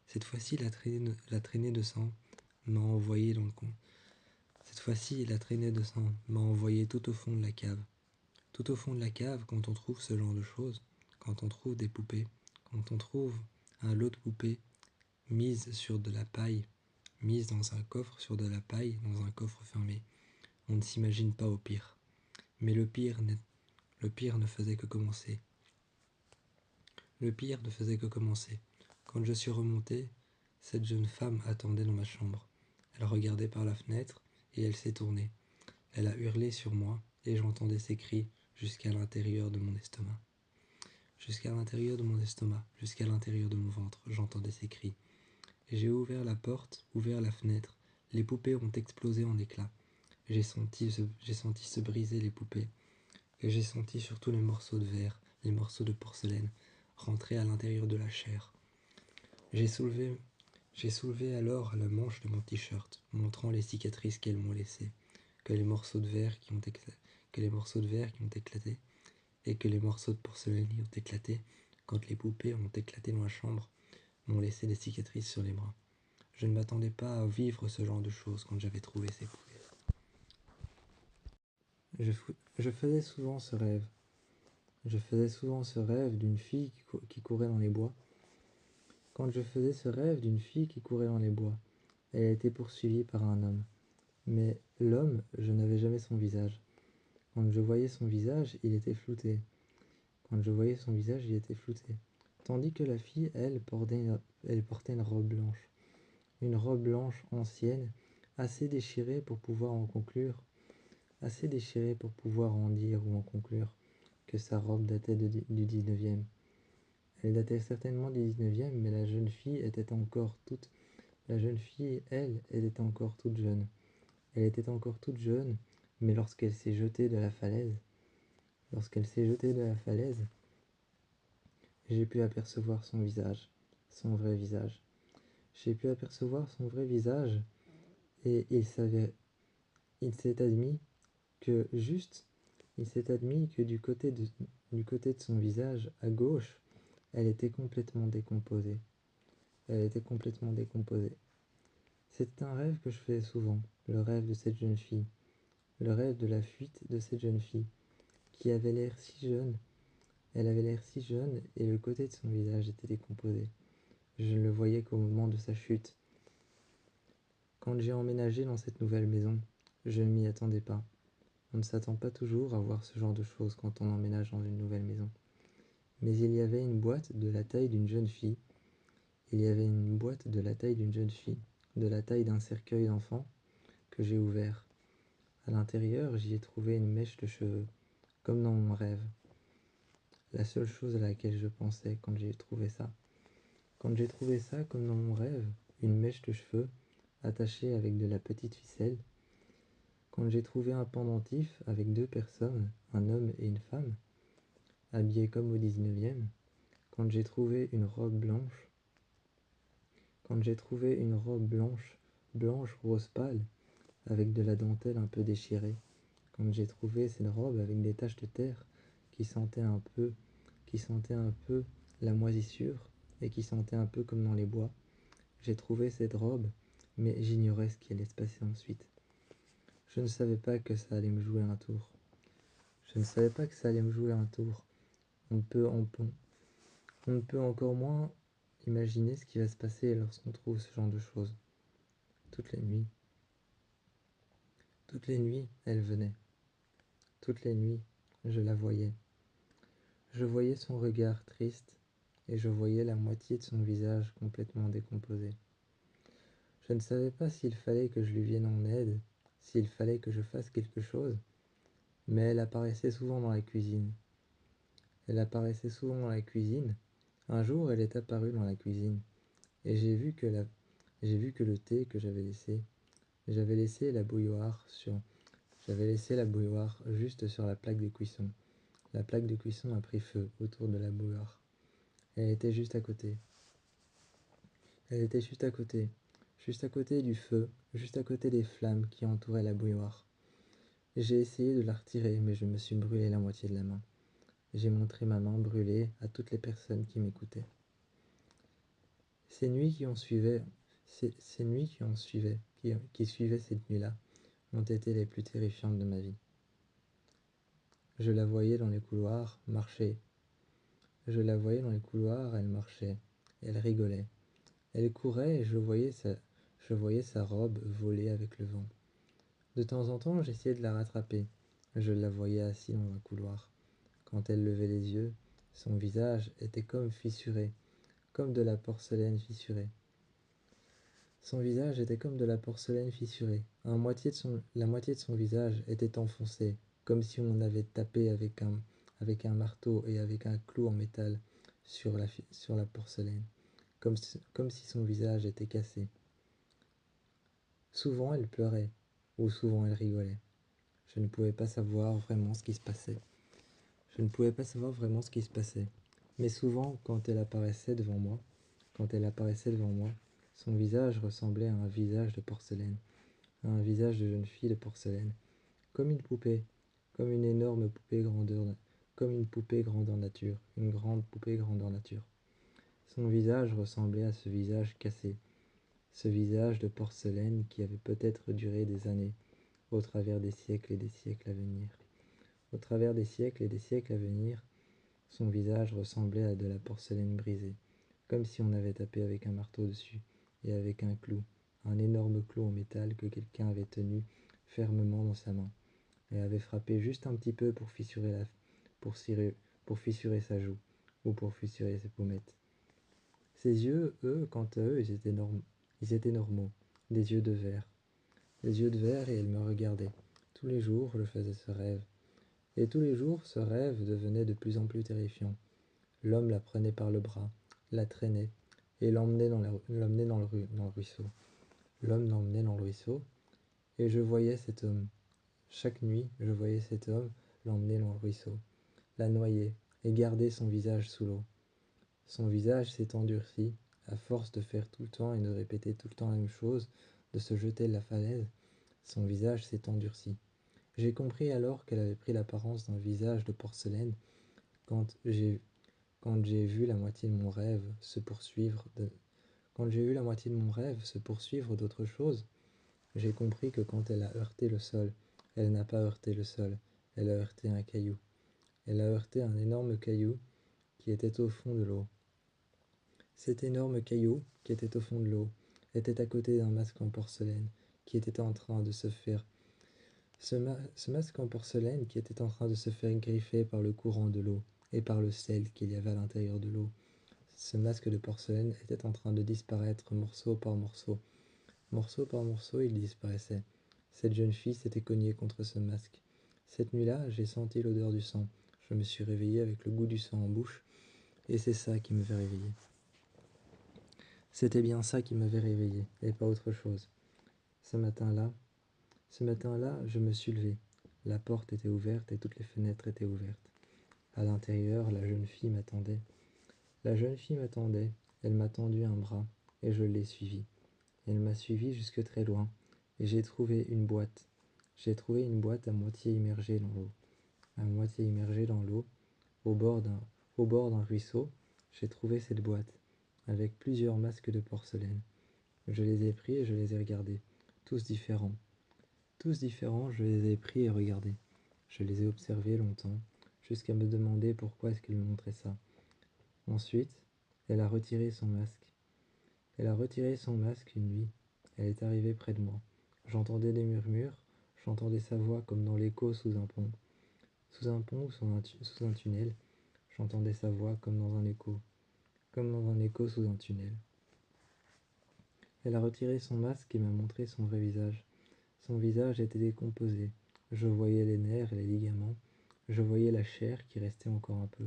Cette fois-ci, la traînée de sang m'a envoyé dans le coin. Cette fois-ci, la traînée de sang m'a envoyé tout au fond de la cave. Tout au fond de la cave, quand on trouve ce genre de choses, quand on trouve des poupées, quand on trouve un lot de poupées mises sur de la paille, mises dans un coffre sur de la paille, dans un coffre fermé, on ne s'imagine pas au pire. Mais le pire ne faisait que commencer. Le pire ne faisait que commencer. Quand je suis remonté, cette jeune femme attendait dans ma chambre. Elle regardait par la fenêtre et elle s'est tournée. Elle a hurlé sur moi et j'entendais ses cris jusqu'à l'intérieur de mon estomac. Jusqu'à l'intérieur de mon estomac, jusqu'à l'intérieur de mon ventre, j'entendais ses cris. J'ai ouvert la porte, ouvert la fenêtre. Les poupées ont explosé en éclats. J'ai senti se briser les poupées. Et j'ai senti surtout les morceaux de verre, les morceaux de porcelaine, rentrer à l'intérieur de la chair. J'ai soulevé alors la manche de mon t-shirt, montrant les cicatrices qu'elles m'ont laissées, que les morceaux de verre qui ont éclaté, et que les morceaux de porcelaine qui ont éclaté, quand les poupées ont éclaté dans la chambre, m'ont laissé des cicatrices sur les bras. Je ne m'attendais pas à vivre ce genre de choses quand j'avais trouvé ces poupées. Je faisais souvent ce rêve. Je faisais souvent ce rêve d'une fille qui courait dans les bois. Quand je faisais ce rêve d'une fille qui courait dans les bois, elle a été poursuivie par un homme. Mais l'homme, je n'avais jamais son visage. Quand je voyais son visage, il était flouté. Tandis que la fille, elle portait une robe blanche. Une robe blanche ancienne, assez déchirée pour pouvoir en dire ou en conclure que sa robe datait du 19e. Elle datait certainement du 19e, mais la jeune fille, elle, était encore toute jeune. Elle était encore toute jeune, mais lorsqu'elle s'est jetée de la falaise, j'ai pu apercevoir son visage, son vrai visage. J'ai pu apercevoir son vrai visage, et il s'est admis que du côté de son visage, à gauche, elle était complètement décomposée. C'était un rêve que je faisais souvent, le rêve de cette jeune fille, le rêve de la fuite de cette jeune fille, qui avait l'air si jeune. Elle avait l'air si jeune et le côté de son visage était décomposé. Je ne le voyais qu'au moment de sa chute. Quand j'ai emménagé dans cette nouvelle maison, je ne m'y attendais pas. On ne s'attend pas toujours à voir ce genre de choses quand on emménage dans une nouvelle maison. Mais il y avait une boîte de la taille d'une jeune fille. Il y avait une boîte de la taille d'une jeune fille, de la taille d'un cercueil d'enfant, que j'ai ouvert. À l'intérieur, j'y ai trouvé une mèche de cheveux, comme dans mon rêve. La seule chose à laquelle je pensais quand j'ai trouvé ça. Quand j'ai trouvé ça, comme dans mon rêve, une mèche de cheveux, attachée avec de la petite ficelle. Quand j'ai trouvé un pendentif avec 2 personnes, un homme et une femme, habillés comme au 19e. Quand j'ai trouvé une robe blanche. Quand j'ai trouvé une robe blanche rose pâle, avec de la dentelle un peu déchirée. Quand j'ai trouvé cette robe avec des taches de terre qui sentaient un peu, la moisissure et qui sentaient un peu comme dans les bois. J'ai trouvé cette robe, mais j'ignorais ce qui allait se passer ensuite. Je ne savais pas que ça allait me jouer un tour. Je ne savais pas que ça allait me jouer un tour. On ne peut encore moins imaginer ce qui va se passer lorsqu'on trouve ce genre de choses. Toutes les nuits, elle venait. Toutes les nuits, je la voyais. Je voyais son regard triste et je voyais la moitié de son visage complètement décomposé. Je ne savais pas s'il fallait que je lui vienne en aide, s'il fallait que je fasse quelque chose, mais elle apparaissait souvent dans la cuisine. Un jour, elle est apparue dans la cuisine et j'ai vu que le thé que j'avais laissé la bouilloire juste sur la plaque de cuisson. La plaque de cuisson a pris feu autour de la bouilloire. Elle était juste à côté. Juste à côté du feu, juste à côté des flammes qui entouraient la bouilloire. J'ai essayé de la retirer, mais je me suis brûlé la moitié de la main. J'ai montré ma main brûlée à toutes les personnes qui m'écoutaient. Ces nuits qui suivaient cette nuit-là, ont été les plus terrifiantes de ma vie. Je la voyais dans les couloirs marcher. Elle marchait. Elle rigolait. Elle courait et je voyais sa robe voler avec le vent. De temps en temps, j'essayais de la rattraper. Je la voyais assise dans un couloir. Quand elle levait les yeux, son visage était comme fissuré, comme de la porcelaine fissurée. La moitié de son visage était enfoncée, comme si on avait tapé avec un marteau et avec un clou en métal sur la porcelaine, comme si son visage était cassé. Souvent elle pleurait, ou souvent elle rigolait. Je ne pouvais pas savoir vraiment ce qui se passait. Mais souvent, quand elle apparaissait devant moi, son visage ressemblait à un visage de porcelaine, à un visage de jeune fille de porcelaine, comme une poupée, comme une énorme poupée comme une poupée grandeur nature, une grande poupée grandeur nature. Son visage ressemblait à ce visage cassé, ce visage de porcelaine qui avait peut-être duré des années, au travers des siècles et des siècles à venir. Son visage ressemblait à de la porcelaine brisée, comme si on avait tapé avec un marteau dessus, et avec un clou, un énorme clou en métal que quelqu'un avait tenu fermement dans sa main, et avait frappé juste un petit peu pour fissurer sa joue, ou pour fissurer ses pommettes. Ses yeux, eux, quant à eux, ils étaient normaux, des yeux de verre. Et elle me regardait. Tous les jours, je faisais ce rêve. Et tous les jours, ce rêve devenait de plus en plus terrifiant. L'homme la prenait par le bras, la traînait, et l'emmenait dans le ruisseau. L'homme l'emmenait dans le ruisseau, et je voyais cet homme. Chaque nuit, je voyais cet homme l'emmener dans le ruisseau, la noyer, et garder son visage sous l'eau. Son visage s'est endurci, à force de faire tout le temps et de répéter tout le temps la même chose, de se jeter de la falaise. Son visage s'est endurci. J'ai compris alors qu'elle avait pris l'apparence d'un visage de porcelaine quand j'ai vu la moitié de mon rêve se poursuivre d'autres choses. J'ai compris que quand elle a heurté le sol, elle n'a pas heurté le sol, elle a heurté un caillou. Elle a heurté un énorme caillou qui était au fond de l'eau. Cet énorme caillou qui était au fond de l'eau était à côté d'un masque en porcelaine qui était en train de se faire ce masque en porcelaine qui était en train de se faire griffer par le courant de l'eau et par le sel qu'il y avait à l'intérieur de l'eau. Ce masque de porcelaine était en train de disparaître morceau par morceau. Morceau par morceau, il disparaissait. Cette jeune fille s'était cognée contre ce masque. Cette nuit-là, j'ai senti l'odeur du sang. Je me suis réveillé avec le goût du sang en bouche, et c'est ça qui m'avait réveillé. C'était bien ça qui m'avait réveillé, et pas autre chose. Ce matin-là, je me suis levé. La porte était ouverte et toutes les fenêtres étaient ouvertes. À l'intérieur, la jeune fille m'attendait. La jeune fille m'attendait, elle m'a tendu un bras, et je l'ai suivie. Elle m'a suivi jusque très loin, et j'ai trouvé une boîte. J'ai trouvé une boîte à moitié immergée dans l'eau. À moitié immergée dans l'eau, au bord d'un ruisseau, j'ai trouvé cette boîte, avec plusieurs masques de porcelaine. Je les ai pris et je les ai regardés, tous différents. Tous différents, je les ai pris et regardés. Je les ai observés longtemps, jusqu'à me demander pourquoi est-ce qu'elle me montrait ça. Ensuite, elle a retiré son masque. Elle a retiré son masque une nuit. Elle est arrivée près de moi. J'entendais des murmures, j'entendais sa voix comme dans l'écho sous un pont. Sous un pont ou sous un tunnel, j'entendais sa voix comme dans un écho sous un tunnel. Elle a retiré son masque et m'a montré son vrai visage. Son visage était décomposé. Je voyais les nerfs et les ligaments. Je voyais la chair qui restait encore un peu.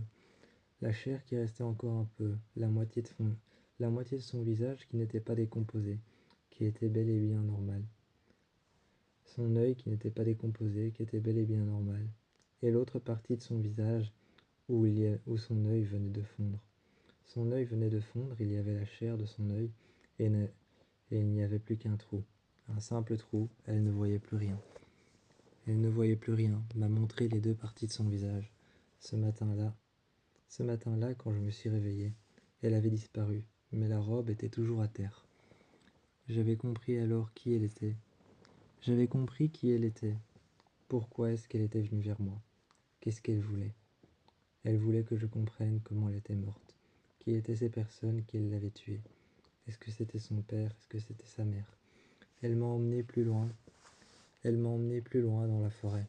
La chair qui restait encore un peu, la moitié de son visage qui n'était pas décomposé, qui était bel et bien normal. Son œil qui n'était pas décomposé, qui était bel et bien normal. Et l'autre partie de son visage où son œil venait de fondre. Son œil venait de fondre, il y avait la chair de son œil et il n'y avait plus qu'un trou. Un simple trou, elle ne voyait plus rien. Elle ne voyait plus rien, m'a montré les deux parties de son visage. Ce matin-là, quand je me suis réveillé, elle avait disparu, mais la robe était toujours à terre. J'avais compris alors qui elle était. J'avais compris qui elle était. Pourquoi est-ce qu'elle était venue vers moi? Qu'est-ce qu'elle voulait? Elle voulait que je comprenne comment elle était morte. Qui étaient ces personnes qui l'avaient tuée? Est-ce que c'était son père? Est-ce que c'était sa mère? Elle m'a emmené plus loin. Elle m'a emmené plus loin dans la forêt.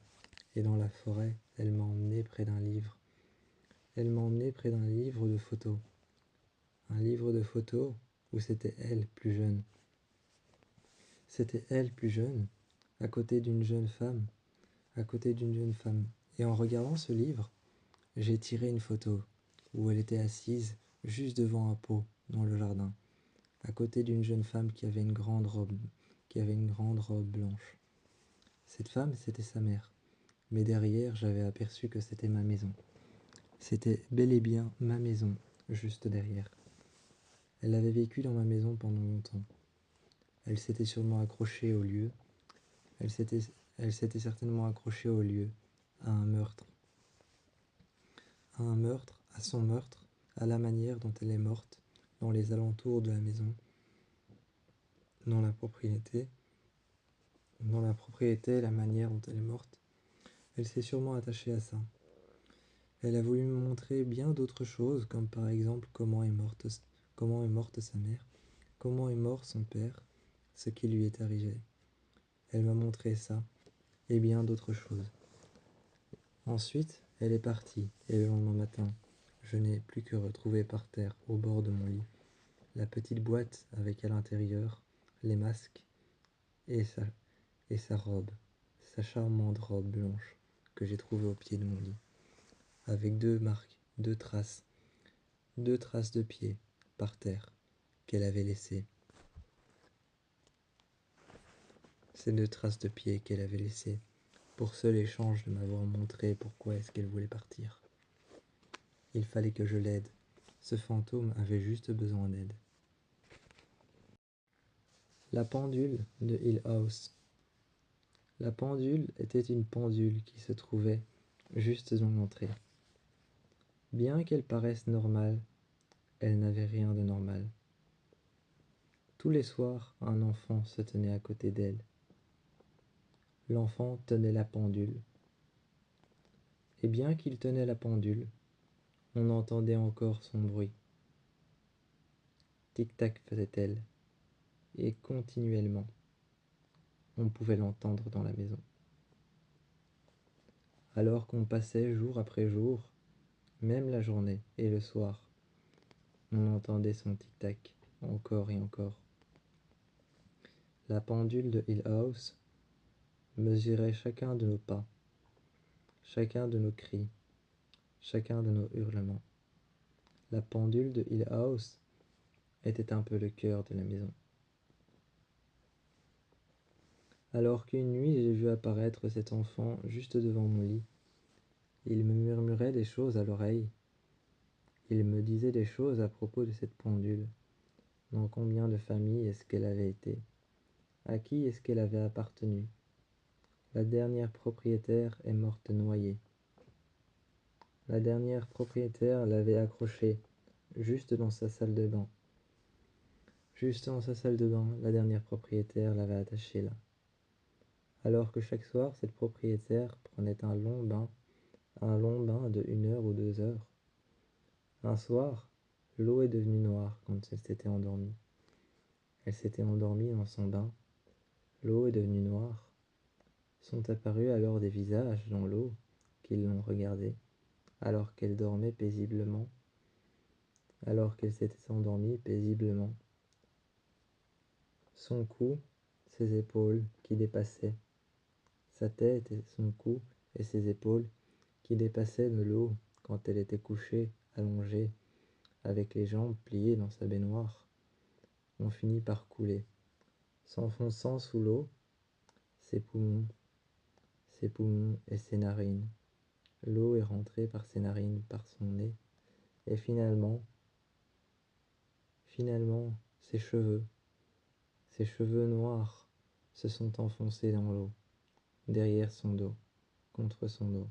Et dans la forêt, elle m'a emmené près d'un livre. Elle m'a emmené près d'un livre de photos. Un livre de photos où c'était elle plus jeune. C'était elle plus jeune, à côté d'une jeune femme. À côté d'une jeune femme. Et en regardant ce livre, j'ai tiré une photo où elle était assise juste devant un pot dans le jardin, à côté d'une jeune femme qui avait une grande robe blanche. Cette femme, c'était sa mère. Mais derrière, j'avais aperçu que c'était ma maison. C'était bel et bien ma maison, juste derrière. Elle avait vécu dans ma maison pendant longtemps. Elle s'était sûrement accrochée au lieu. Elle s'était certainement accrochée au lieu, à un meurtre. À un meurtre, à son meurtre, à la manière dont elle est morte, dans les alentours de la maison, dans la propriété, la manière dont elle est morte. Elle s'est sûrement attachée à ça. Elle a voulu me montrer bien d'autres choses, comme par exemple comment est morte sa mère, comment est mort son père, ce qui lui est arrivé. Elle m'a montré ça, et bien d'autres choses. Ensuite, elle est partie, et le lendemain matin, je n'ai plus que retrouvé par terre, au bord de mon lit, la petite boîte avec à l'intérieur les masques et sa robe, sa charmante robe blanche que j'ai trouvée au pied de mon lit, avec deux marques, deux traces de pieds par terre qu'elle avait laissées. Ces deux traces de pieds qu'elle avait laissées pour seul échange de m'avoir montré pourquoi est-ce qu'elle voulait partir. Il fallait que je l'aide. Ce fantôme avait juste besoin d'aide. La pendule de Hill House. La pendule était une pendule qui se trouvait juste dans l'entrée. Bien qu'elle paraisse normale, elle n'avait rien de normal. Tous les soirs, un enfant se tenait à côté d'elle. L'enfant tenait la pendule. Et bien qu'il tenait la pendule, on entendait encore son bruit. Tic-tac faisait-elle, et continuellement. On pouvait l'entendre dans la maison. Alors qu'on passait jour après jour, Même la journée et le soir, on entendait son tic-tac, encore et encore. La pendule de Hill House mesurait chacun de nos pas, chacun de nos cris, chacun de nos hurlements. La pendule de Hill House était un peu le cœur de la maison. Alors qu'une nuit j'ai vu apparaître cet enfant juste devant mon lit, il me murmurait des choses à l'oreille. Il me disait des choses à propos de cette pendule. Dans combien de familles est-ce qu'elle avait été? À qui est-ce qu'elle avait appartenu? La dernière propriétaire est morte noyée. La dernière propriétaire l'avait accrochée juste dans sa salle de bain. Juste dans sa salle de bain, la dernière propriétaire l'avait attachée là. Alors que chaque soir, cette propriétaire prenait un long bain de 1 heure ou 2 heures. Un soir, l'eau est devenue noire quand elle s'était endormie. Elle s'était endormie dans son bain. L'eau est devenue noire. Sont apparus alors des visages dans l'eau qui l'ont regardée, alors qu'elle dormait paisiblement, alors qu'elle s'était endormie paisiblement. Son cou, ses épaules qui dépassaient, sa tête et son cou et ses épaules qui dépassaient de l'eau quand elle était couchée, allongée, avec les jambes pliées dans sa baignoire, ont fini par couler, s'enfonçant sous l'eau, ses poumons et ses narines. L'eau est rentrée par ses narines, par son nez, et finalement, ses cheveux noirs se sont enfoncés dans l'eau, derrière son dos, contre son dos.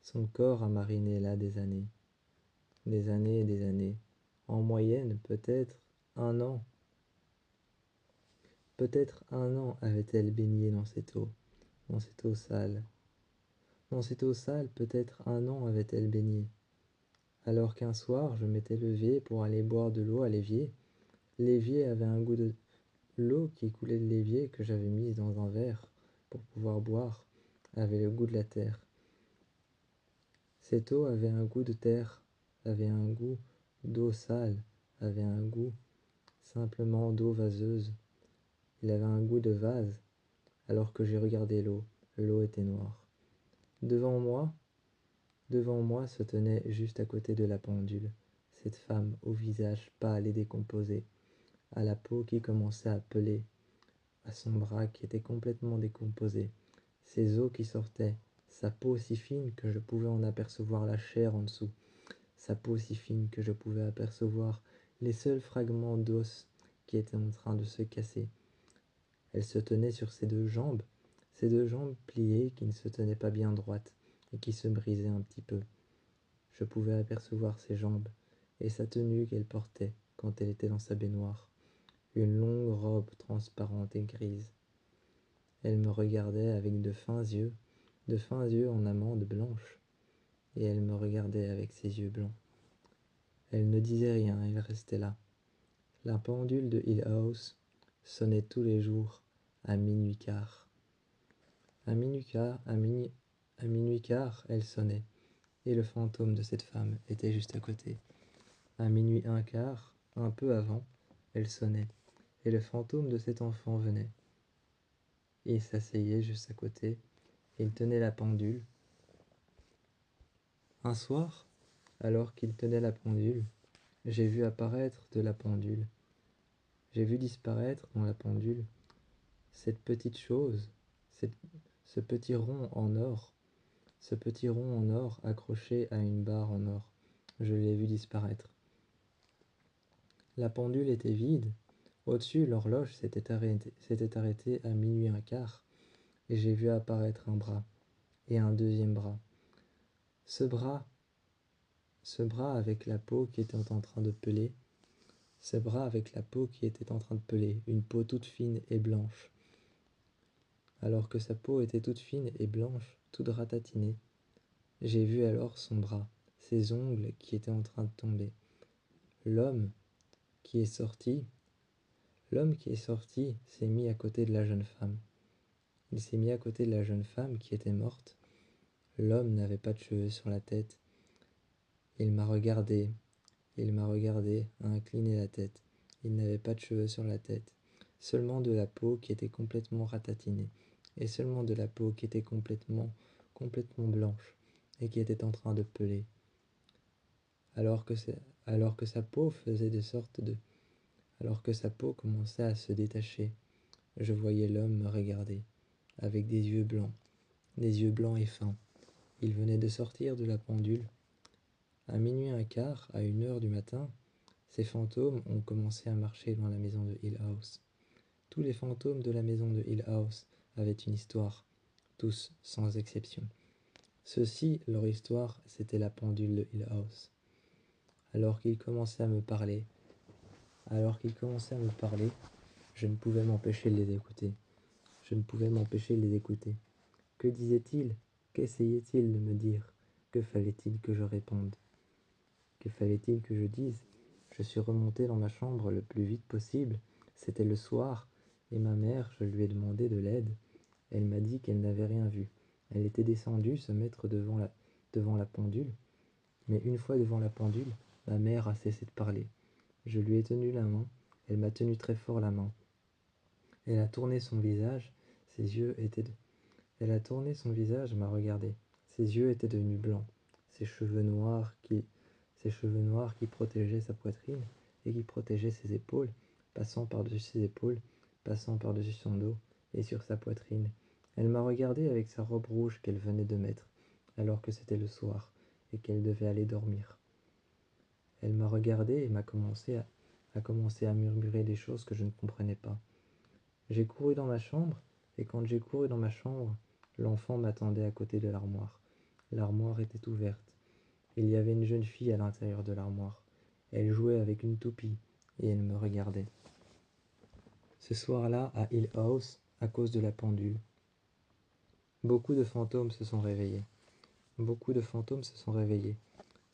Son corps a mariné là des années et des années, en moyenne peut-être 1 an. Peut-être 1 an avait-elle baigné dans cette eau sale. Dans cette eau sale, peut-être 1 an avait-elle baigné. Alors qu'un soir, je m'étais levé pour aller boire de l'eau à l'évier. L'évier avait un goût de... L'eau qui coulait de l'évier que j'avais mise dans un verre pour pouvoir boire avait le goût de la terre. Cette eau avait un goût de terre, avait un goût d'eau sale, avait un goût simplement d'eau vaseuse. Il avait un goût de vase, alors que j'ai regardé l'eau. L'eau était noire. Devant moi se tenait juste à côté de la pendule, cette femme au visage pâle et décomposé, à la peau qui commençait à peler, à son bras qui était complètement décomposé, ses os qui sortaient, sa peau si fine que je pouvais en apercevoir la chair en dessous, sa peau si fine que je pouvais apercevoir les seuls fragments d'os qui étaient en train de se casser. Elle se tenait sur ses 2 jambes pliées qui ne se tenaient pas bien droites et qui se brisaient un petit peu. Je pouvais apercevoir ses jambes et sa tenue qu'elle portait quand elle était dans sa baignoire, une longue robe transparente et grise. Elle me regardait avec de fins yeux en amande blanche, et elle me regardait avec ses yeux blancs. Elle ne disait rien, elle restait là. La pendule de Hill House sonnait tous les jours à minuit quart. À minuit quart, elle sonnait, et le fantôme de cette femme était juste à côté. À minuit un quart, un peu avant, elle sonnait, et le fantôme de cet enfant venait. Il s'asseyait juste à côté, il tenait la pendule. Un soir, alors qu'il tenait la pendule, j'ai vu apparaître de la pendule. J'ai vu disparaître dans la pendule cette petite chose, ce petit rond en or, accroché à une barre en or. Je l'ai vu disparaître. La pendule était vide. Au-dessus, l'horloge s'était arrêtée à minuit un quart, et j'ai vu apparaître un bras, et un deuxième bras. Ce bras avec la peau qui était en train de peler, une peau toute fine et blanche. Alors que sa peau était toute fine et blanche, toute ratatinée, j'ai vu alors son bras, ses ongles qui étaient en train de tomber. L'homme qui est sorti s'est mis à côté de la jeune femme. Il s'est mis à côté de la jeune femme qui était morte. L'homme n'avait pas de cheveux sur la tête. Il m'a regardé, a incliné la tête. Il n'avait pas de cheveux sur la tête, seulement de la peau qui était complètement ratatinée, et seulement de la peau qui était complètement blanche, et qui était en train de peler, alors que, alors que sa peau faisait de sorte de... Alors que sa peau commençait à se détacher, je voyais l'homme me regarder, avec des yeux blancs et fins. Il venait de sortir de la pendule. À minuit un quart, à 1 heure du matin, ces fantômes ont commencé à marcher dans la maison de Hill House. Tous les fantômes de la maison de Hill House avaient une histoire, tous sans exception. Ceux-ci, leur histoire, c'était la pendule de Hill House. Alors qu'ils commençaient à me parler, je ne pouvais m'empêcher de les écouter. Que disaient-ils? Qu'essayaient-ils de me dire? Que fallait-il que je réponde? Que fallait-il que je dise? Je suis remonté dans ma chambre le plus vite possible. C'était le soir, et ma mère, je lui ai demandé de l'aide. Elle m'a dit qu'elle n'avait rien vu. Elle était descendue se mettre devant la pendule, mais une fois devant la pendule, ma mère a cessé de parler. Je lui ai tenu la main, elle m'a tenu très fort la main. Elle a tourné son visage, Elle a tourné son visage, m'a regardé. Ses yeux étaient devenus blancs, ses cheveux noirs qui protégeaient sa poitrine et qui protégeaient ses épaules, passant par-dessus son dos et sur sa poitrine. Elle m'a regardé avec sa robe rouge qu'elle venait de mettre, alors que c'était le soir et qu'elle devait aller dormir. Elle m'a regardé et a commencé à murmurer des choses que je ne comprenais pas. J'ai couru dans ma chambre, et quand j'ai couru dans ma chambre, l'enfant m'attendait à côté de l'armoire. L'armoire était ouverte. Il y avait une jeune fille à l'intérieur de l'armoire. Elle jouait avec une toupie, et elle me regardait. Ce soir-là, à Hill House, à cause de la pendule, beaucoup de fantômes se sont réveillés.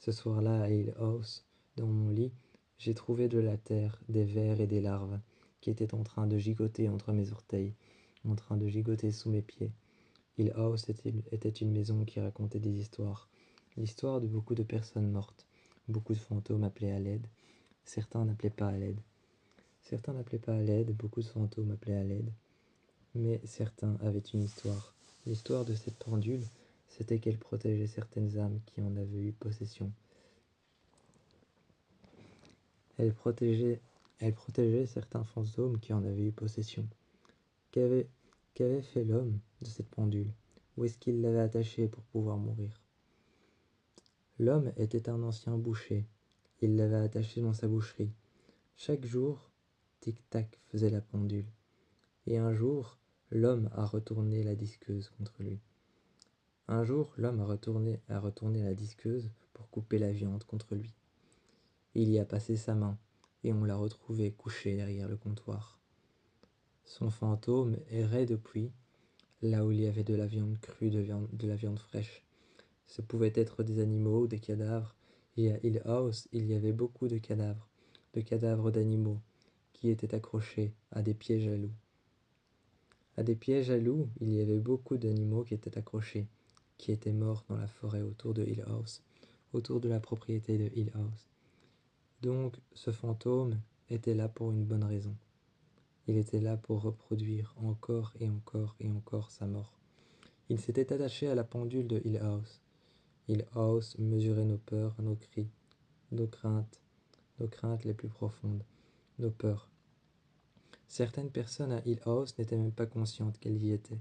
Ce soir-là, à Hill House, dans mon lit, j'ai trouvé de la terre, des vers et des larves, qui étaient en train de gigoter entre mes orteils, en train de gigoter sous mes pieds. Hill House était une maison qui racontait des histoires. L'histoire de beaucoup de personnes mortes. Beaucoup de fantômes appelaient à l'aide. Certains n'appelaient pas à l'aide. Beaucoup de fantômes appelaient à l'aide. Mais certains avaient une histoire. L'histoire de cette pendule, c'était qu'elle protégeait certaines âmes qui en avaient eu possession. Elle protégeait certains fantômes qui en avaient eu possession. Qu'avait fait l'homme de cette pendule? Où est-ce qu'il l'avait attachée pour pouvoir mourir? L'homme était un ancien boucher. Il l'avait attachée dans sa boucherie. Chaque jour, tic-tac faisait la pendule. Et un jour, l'homme a retourné la disqueuse contre lui. Un jour, l'homme a retourné la disqueuse pour couper la viande contre lui. Il y a passé sa main, et on l'a retrouvé couché derrière le comptoir. Son fantôme errait depuis, là où il y avait de la viande crue, de la viande fraîche. Ce pouvaient être des animaux, des cadavres, et à Hill House, il y avait beaucoup de cadavres d'animaux, qui étaient accrochés à des pièges à loups. À des pièges à loups, il y avait beaucoup d'animaux qui étaient accrochés, qui étaient morts dans la forêt autour de Hill House, autour de la propriété de Hill House. Donc, ce fantôme était là pour une bonne raison. Il était là pour reproduire encore et encore et encore sa mort. Il s'était attaché à la pendule de Hill House. Hill House mesurait nos peurs, nos cris, nos craintes les plus profondes, nos peurs. Certaines personnes à Hill House n'étaient même pas conscientes qu'elles y étaient.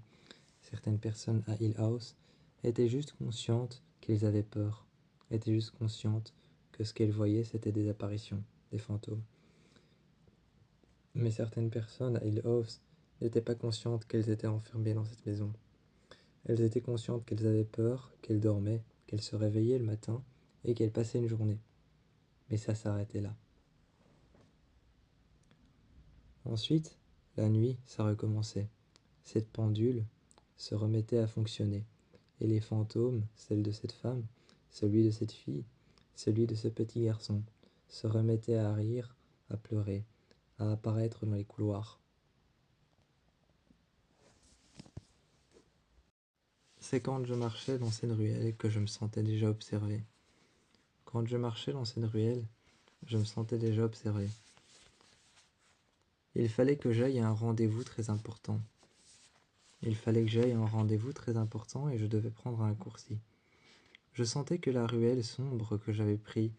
Certaines personnes à Hill House étaient juste conscientes qu'elles avaient peur, étaient juste conscientes que ce qu'elles voyaient c'était des apparitions, des fantômes. Mais certaines personnes à Hill House n'étaient pas conscientes qu'elles étaient enfermées dans cette maison. Elles étaient conscientes qu'elles avaient peur, qu'elles dormaient, qu'elles se réveillaient le matin et qu'elles passaient une journée. Mais ça s'arrêtait là. Ensuite, la nuit, ça recommençait. Cette pendule se remettait à fonctionner. Et les fantômes, celle de cette femme, celui de cette fille, celui de ce petit garçon, se remettaient à rire, à pleurer, à apparaître dans les couloirs. C'est quand je marchais dans cette ruelle que je me sentais déjà observé. Quand je marchais dans cette ruelle, je me sentais déjà observé. Il fallait que j'aille à un rendez-vous très important. Il fallait que j'aille à un rendez-vous très important et je devais prendre un raccourci. Je sentais que la ruelle sombre que j'avais prise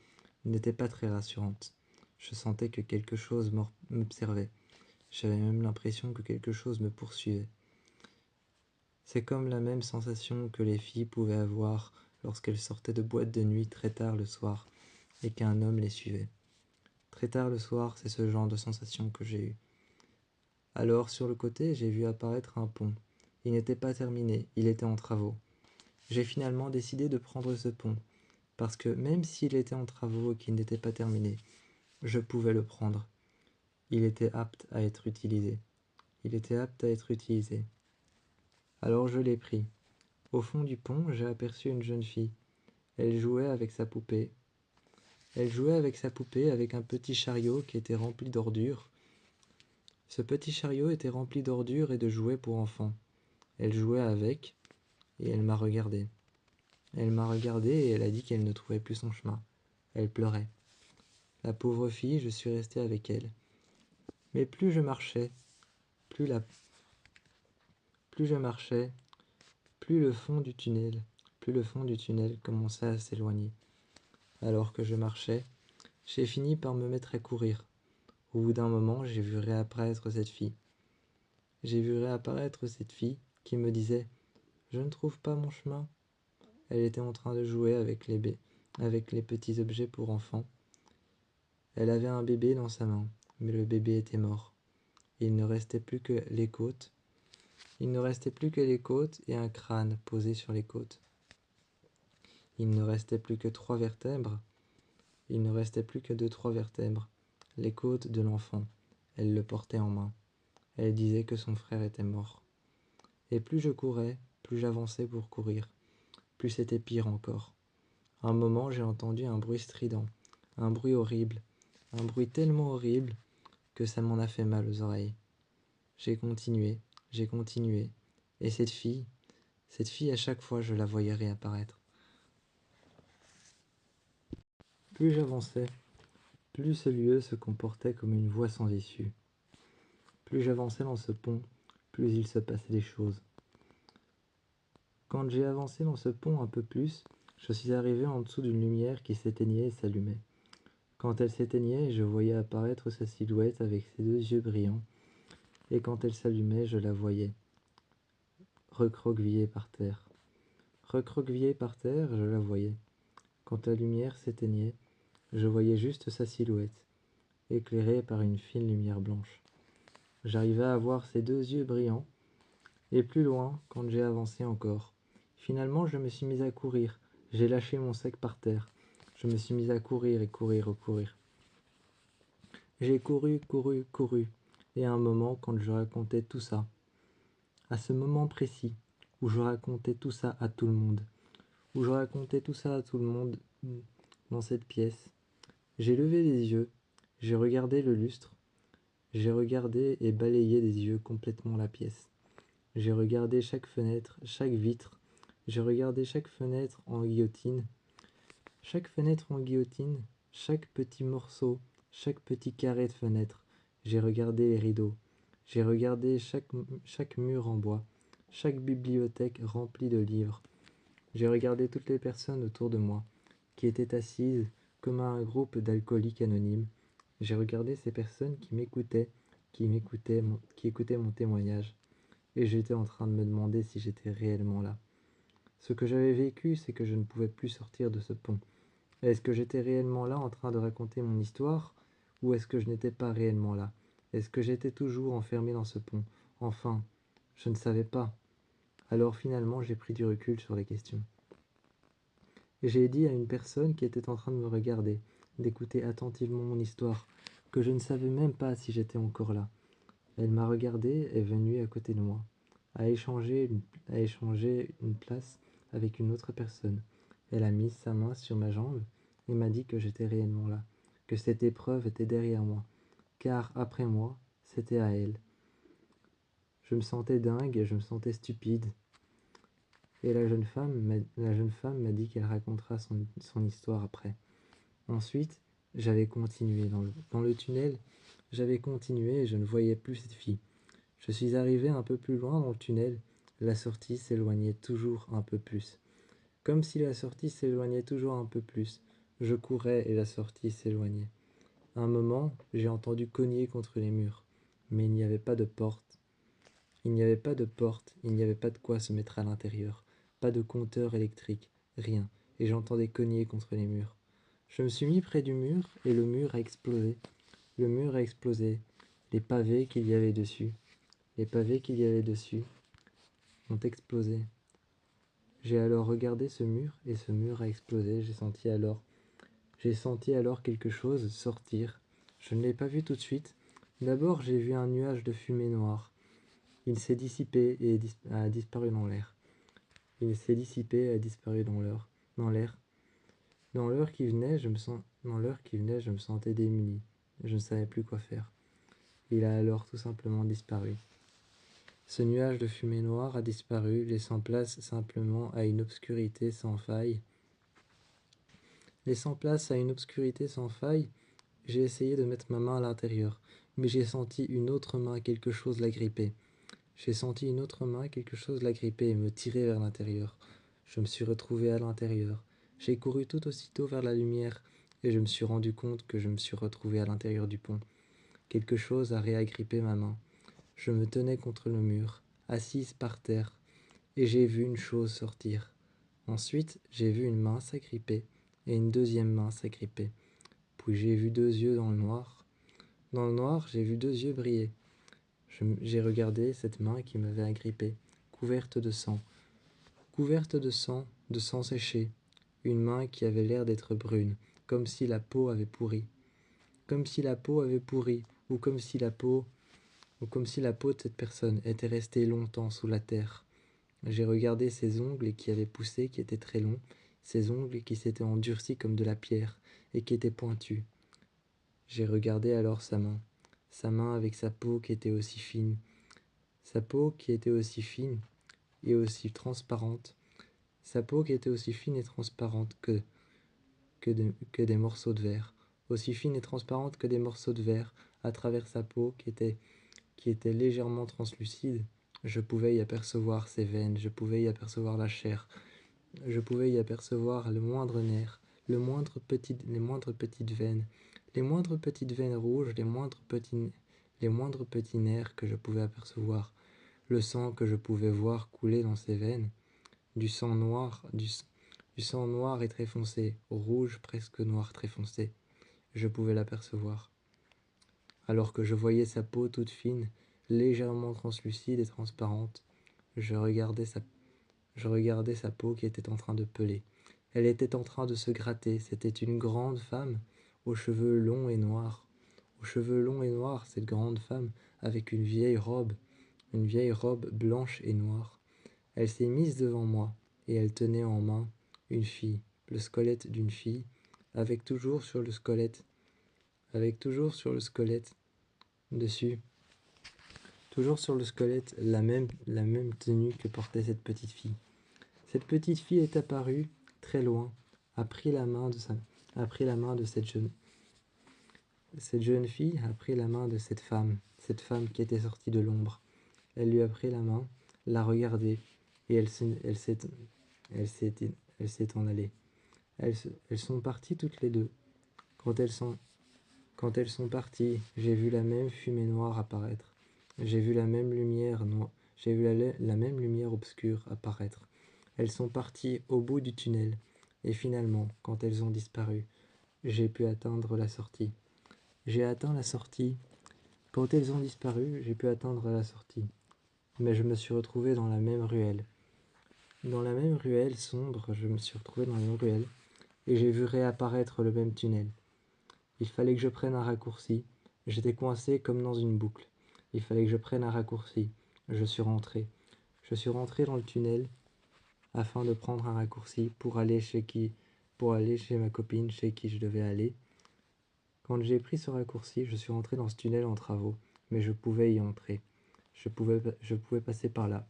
n'était pas très rassurante. Je sentais que quelque chose m'observait. J'avais même l'impression que quelque chose me poursuivait. C'est comme la même sensation que les filles pouvaient avoir lorsqu'elles sortaient de boîte de nuit très tard le soir et qu'un homme les suivait. Très tard le soir, c'est ce genre de sensation que j'ai eue. Alors, sur le côté, j'ai vu apparaître un pont. Il n'était pas terminé, il était en travaux. J'ai finalement décidé de prendre ce pont, parce que même s'il était en travaux et qu'il n'était pas terminé, je pouvais le prendre. Il était apte à être utilisé. Il était apte à être utilisé. Alors je l'ai pris. Au fond du pont, j'ai aperçu une jeune fille. Elle jouait avec sa poupée. Elle jouait avec sa poupée avec un petit chariot qui était rempli d'ordures. Ce petit chariot était rempli d'ordures et de jouets pour enfants. Elle jouait avec et elle m'a regardé. Elle m'a regardé et elle a dit qu'elle ne trouvait plus son chemin. Elle pleurait. La pauvre fille, je suis resté avec elle. Mais plus je marchais, plus je marchais, plus le fond du tunnel commençait à s'éloigner. Alors que je marchais, j'ai fini par me mettre à courir. Au bout d'un moment, j'ai vu réapparaître cette fille. J'ai vu réapparaître cette fille qui me disait « Je ne trouve pas mon chemin ». Elle était en train de jouer avec les petits objets pour enfants. Elle avait un bébé dans sa main, mais le bébé était mort. Il ne restait plus que les côtes. Il ne restait plus que les côtes et un crâne posé sur les côtes. Il ne restait plus que 3 vertèbres. Il ne restait plus que 2-3 vertèbres. Les côtes de l'enfant. Elle le portait en main. Elle disait que son frère était mort. Et plus je courais, plus j'avançais pour courir. Plus c'était pire encore. À un moment, j'ai entendu un bruit strident, un bruit horrible, un bruit tellement horrible que ça m'en a fait mal aux oreilles. J'ai continué, et cette fille, à chaque fois, je la voyais réapparaître. Plus j'avançais, plus ce lieu se comportait comme une voie sans issue. Plus j'avançais dans ce pont, plus il se passait des choses. Quand j'ai avancé dans ce pont un peu plus, je suis arrivé en dessous d'une lumière qui s'éteignait et s'allumait. Quand elle s'éteignait, je voyais apparaître sa silhouette avec ses 2 yeux brillants, et quand elle s'allumait, je la voyais, recroquevillée par terre. Recroquevillée par terre, je la voyais. Quand la lumière s'éteignait, je voyais juste sa silhouette, éclairée par une fine lumière blanche. J'arrivais à voir ses 2 yeux brillants, et plus loin, quand j'ai avancé encore. Finalement, je me suis mis à courir. J'ai lâché mon sac par terre. Je me suis mis à courir et courir et courir. J'ai couru, couru, couru. Et à un moment, quand je racontais tout ça, à ce moment précis, où je racontais tout ça à tout le monde, dans cette pièce, j'ai levé les yeux, j'ai regardé le lustre, j'ai regardé et balayé des yeux complètement la pièce. J'ai regardé chaque fenêtre, chaque vitre, j'ai regardé chaque fenêtre en guillotine, chaque petit morceau, chaque petit carré de fenêtre. J'ai regardé les rideaux, j'ai regardé chaque mur en bois, chaque bibliothèque remplie de livres. J'ai regardé toutes les personnes autour de moi, qui étaient assises comme un groupe d'alcooliques anonymes. J'ai regardé ces personnes qui écoutaient mon témoignage, et j'étais en train de me demander si j'étais réellement là. Ce que j'avais vécu, c'est que je ne pouvais plus sortir de ce pont. Est-ce que j'étais réellement là en train de raconter mon histoire, ou est-ce que je n'étais pas réellement là? Est-ce que j'étais toujours enfermé dans ce pont? Enfin, je ne savais pas. Alors finalement, j'ai pris du recul sur les questions. Et j'ai dit à une personne qui était en train de me regarder, d'écouter attentivement mon histoire, que je ne savais même pas si j'étais encore là. Elle m'a regardé et est venue à côté de moi, à échanger une place avec une autre personne. Elle a mis sa main sur ma jambe et m'a dit que j'étais réellement là, que cette épreuve était derrière moi, car après moi, c'était à elle. Je me sentais dingue et je me sentais stupide. Et la jeune femme m'a dit qu'elle racontera son histoire après. Ensuite, j'avais continué dans le tunnel, j'avais continué et je ne voyais plus cette fille. Je suis arrivé un peu plus loin dans le tunnel, la sortie s'éloignait toujours un peu plus. Comme si la sortie s'éloignait toujours un peu plus. Je courais et la sortie s'éloignait. À un moment, j'ai entendu cogner contre les murs, mais il n'y avait pas de porte. Il n'y avait pas de porte, il n'y avait pas de quoi se mettre à l'intérieur, pas de compteur électrique, rien, et j'entendais cogner contre les murs. Je me suis mis près du mur et le mur a explosé. Le mur a explosé. Les pavés qu'il y avait dessus, les pavés qu'il y avait dessus ont explosé. J'ai alors regardé ce mur et ce mur a explosé. J'ai senti alors quelque chose sortir. Je ne l'ai pas vu tout de suite. D'abord, j'ai vu un nuage de fumée noire. Il s'est dissipé et a disparu dans l'air. Il s'est dissipé et a disparu dans l'air. Dans l'heure qui venait, je me sentais démuni. Je ne savais plus quoi faire. Il a alors tout simplement disparu. Ce nuage de fumée noire a disparu, laissant place simplement à une obscurité sans faille. Laissant place à une obscurité sans faille, j'ai essayé de mettre ma main à l'intérieur, mais j'ai senti une autre main, quelque chose la gripper. J'ai senti une autre main, quelque chose la gripper et me tirer vers l'intérieur. Je me suis retrouvé à l'intérieur. J'ai couru tout aussitôt vers la lumière et je me suis rendu compte que je me suis retrouvé à l'intérieur du pont. Quelque chose a réagrippé ma main. Je me tenais contre le mur, assise par terre, et j'ai vu une chose sortir. Ensuite, j'ai vu une main s'agripper et une deuxième main s'agripper. Puis j'ai vu deux yeux dans le noir. Dans le noir, j'ai vu deux yeux briller. J'ai regardé cette main qui m'avait agrippé, couverte de sang, de sang séché. Une main qui avait l'air d'être brune, comme si la peau avait pourri. Comme si la peau avait pourri, ou comme si la peau de cette personne était restée longtemps sous la terre. J'ai regardé ses ongles qui avaient poussé, qui étaient très longs, ses ongles qui s'étaient endurcis comme de la pierre, et qui étaient pointus. J'ai regardé alors sa main avec sa peau qui était aussi fine, sa peau qui était aussi fine et aussi transparente, sa peau qui était aussi fine et transparente que des morceaux de verre, aussi fine et transparente que des morceaux de verre à travers sa peau qui était légèrement translucide. Je pouvais y apercevoir ses veines, je pouvais y apercevoir la chair, je pouvais y apercevoir le moindre nerf, les moindres petites veines, les moindres petites veines rouges, les moindres petits nerfs que je pouvais apercevoir, le sang que je pouvais voir couler dans ses veines, du sang noir et très foncé, rouge presque noir très foncé. Je pouvais l'apercevoir. Alors que je voyais sa peau toute fine, légèrement translucide et transparente, je regardais sa peau qui était en train de peler. Elle était en train de se gratter. C'était une grande femme aux cheveux longs et noirs. Aux cheveux longs et noirs, cette grande femme avec une vieille robe blanche et noire. Elle s'est mise devant moi et elle tenait en main une fille, le squelette d'une fille, avec toujours sur le squelette dessus, toujours sur le squelette la même tenue que portait cette petite fille. Cette petite fille est apparue très loin, a pris la main de cette jeune fille a pris la main de cette femme qui était sortie de l'ombre. Elle lui a pris la main, l'a regardée, et elle s'est en allée. Elles sont parties toutes les deux. Quand elles sont parties, j'ai vu la même fumée noire apparaître. J'ai vu la même lumière la même lumière obscure apparaître. Elles sont parties au bout du tunnel, et finalement, quand elles ont disparu, j'ai pu atteindre la sortie. J'ai atteint la sortie. Quand elles ont disparu, j'ai pu atteindre la sortie. Mais je me suis retrouvé dans la même ruelle. Dans la même ruelle sombre, je me suis retrouvé dans la même ruelle, et j'ai vu réapparaître le même tunnel. Il fallait que je prenne un raccourci. J'étais coincé comme dans une boucle. Il fallait que je prenne un raccourci. Je suis rentré. Je suis rentré dans le tunnel afin de prendre un raccourci pour aller chez ma copine, chez qui je devais aller. Quand j'ai pris ce raccourci, je suis rentré dans ce tunnel en travaux, mais je pouvais y entrer. Je pouvais passer par là.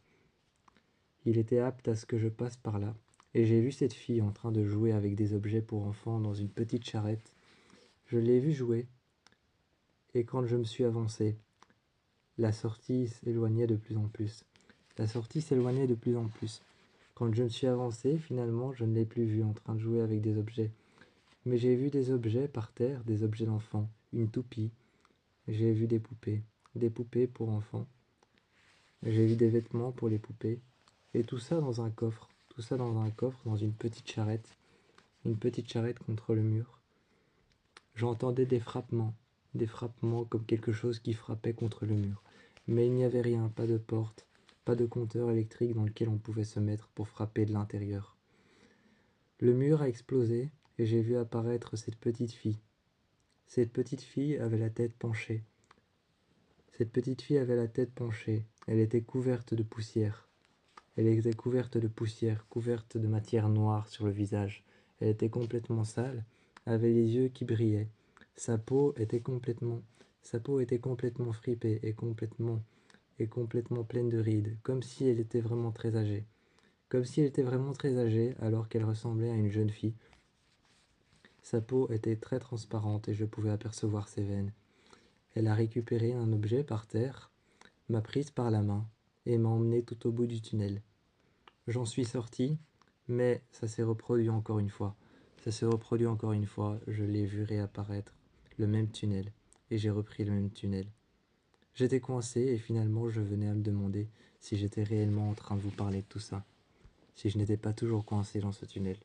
Il était apte à ce que je passe par là. et j'ai vu cette fille en train de jouer avec des objets pour enfants dans une petite charrette. Je l'ai vue jouer, et quand je me suis avancé, la sortie s'éloignait de plus en plus. La sortie s'éloignait de plus en plus. Quand je me suis avancé, finalement, je ne l'ai plus vue en train de jouer avec des objets. Mais j'ai vu des objets par terre, des objets d'enfants, une toupie. J'ai vu des poupées pour enfants. J'ai vu des vêtements pour les poupées. Et tout ça dans un coffre. Tout ça dans un coffre, dans une petite charrette. Une petite charrette contre le mur. J'entendais des frappements comme quelque chose qui frappait contre le mur. Mais il n'y avait rien, pas de porte, pas de compteur électrique dans lequel on pouvait se mettre pour frapper de l'intérieur. Le mur a explosé et j'ai vu apparaître cette petite fille. Cette petite fille avait la tête penchée. Cette petite fille avait la tête penchée. Elle était couverte de poussière. Elle était couverte de poussière, couverte de matière noire sur le visage. Elle était complètement sale, avait les yeux qui brillaient. Sa peau était complètement fripée et complètement pleine de rides, comme si elle était vraiment très âgée. Comme si elle était vraiment très âgée alors qu'elle ressemblait à une jeune fille. Sa peau était très transparente et je pouvais apercevoir ses veines. Elle a récupéré un objet par terre, m'a prise par la main et m'a emmenée tout au bout du tunnel. J'en suis sorti, mais ça s'est reproduit encore une fois. Ça s'est reproduit encore une fois, je l'ai vu réapparaître, le même tunnel, et j'ai repris le même tunnel. J'étais coincé et finalement je venais à me demander si j'étais réellement en train de vous parler de tout ça, si je n'étais pas toujours coincé dans ce tunnel.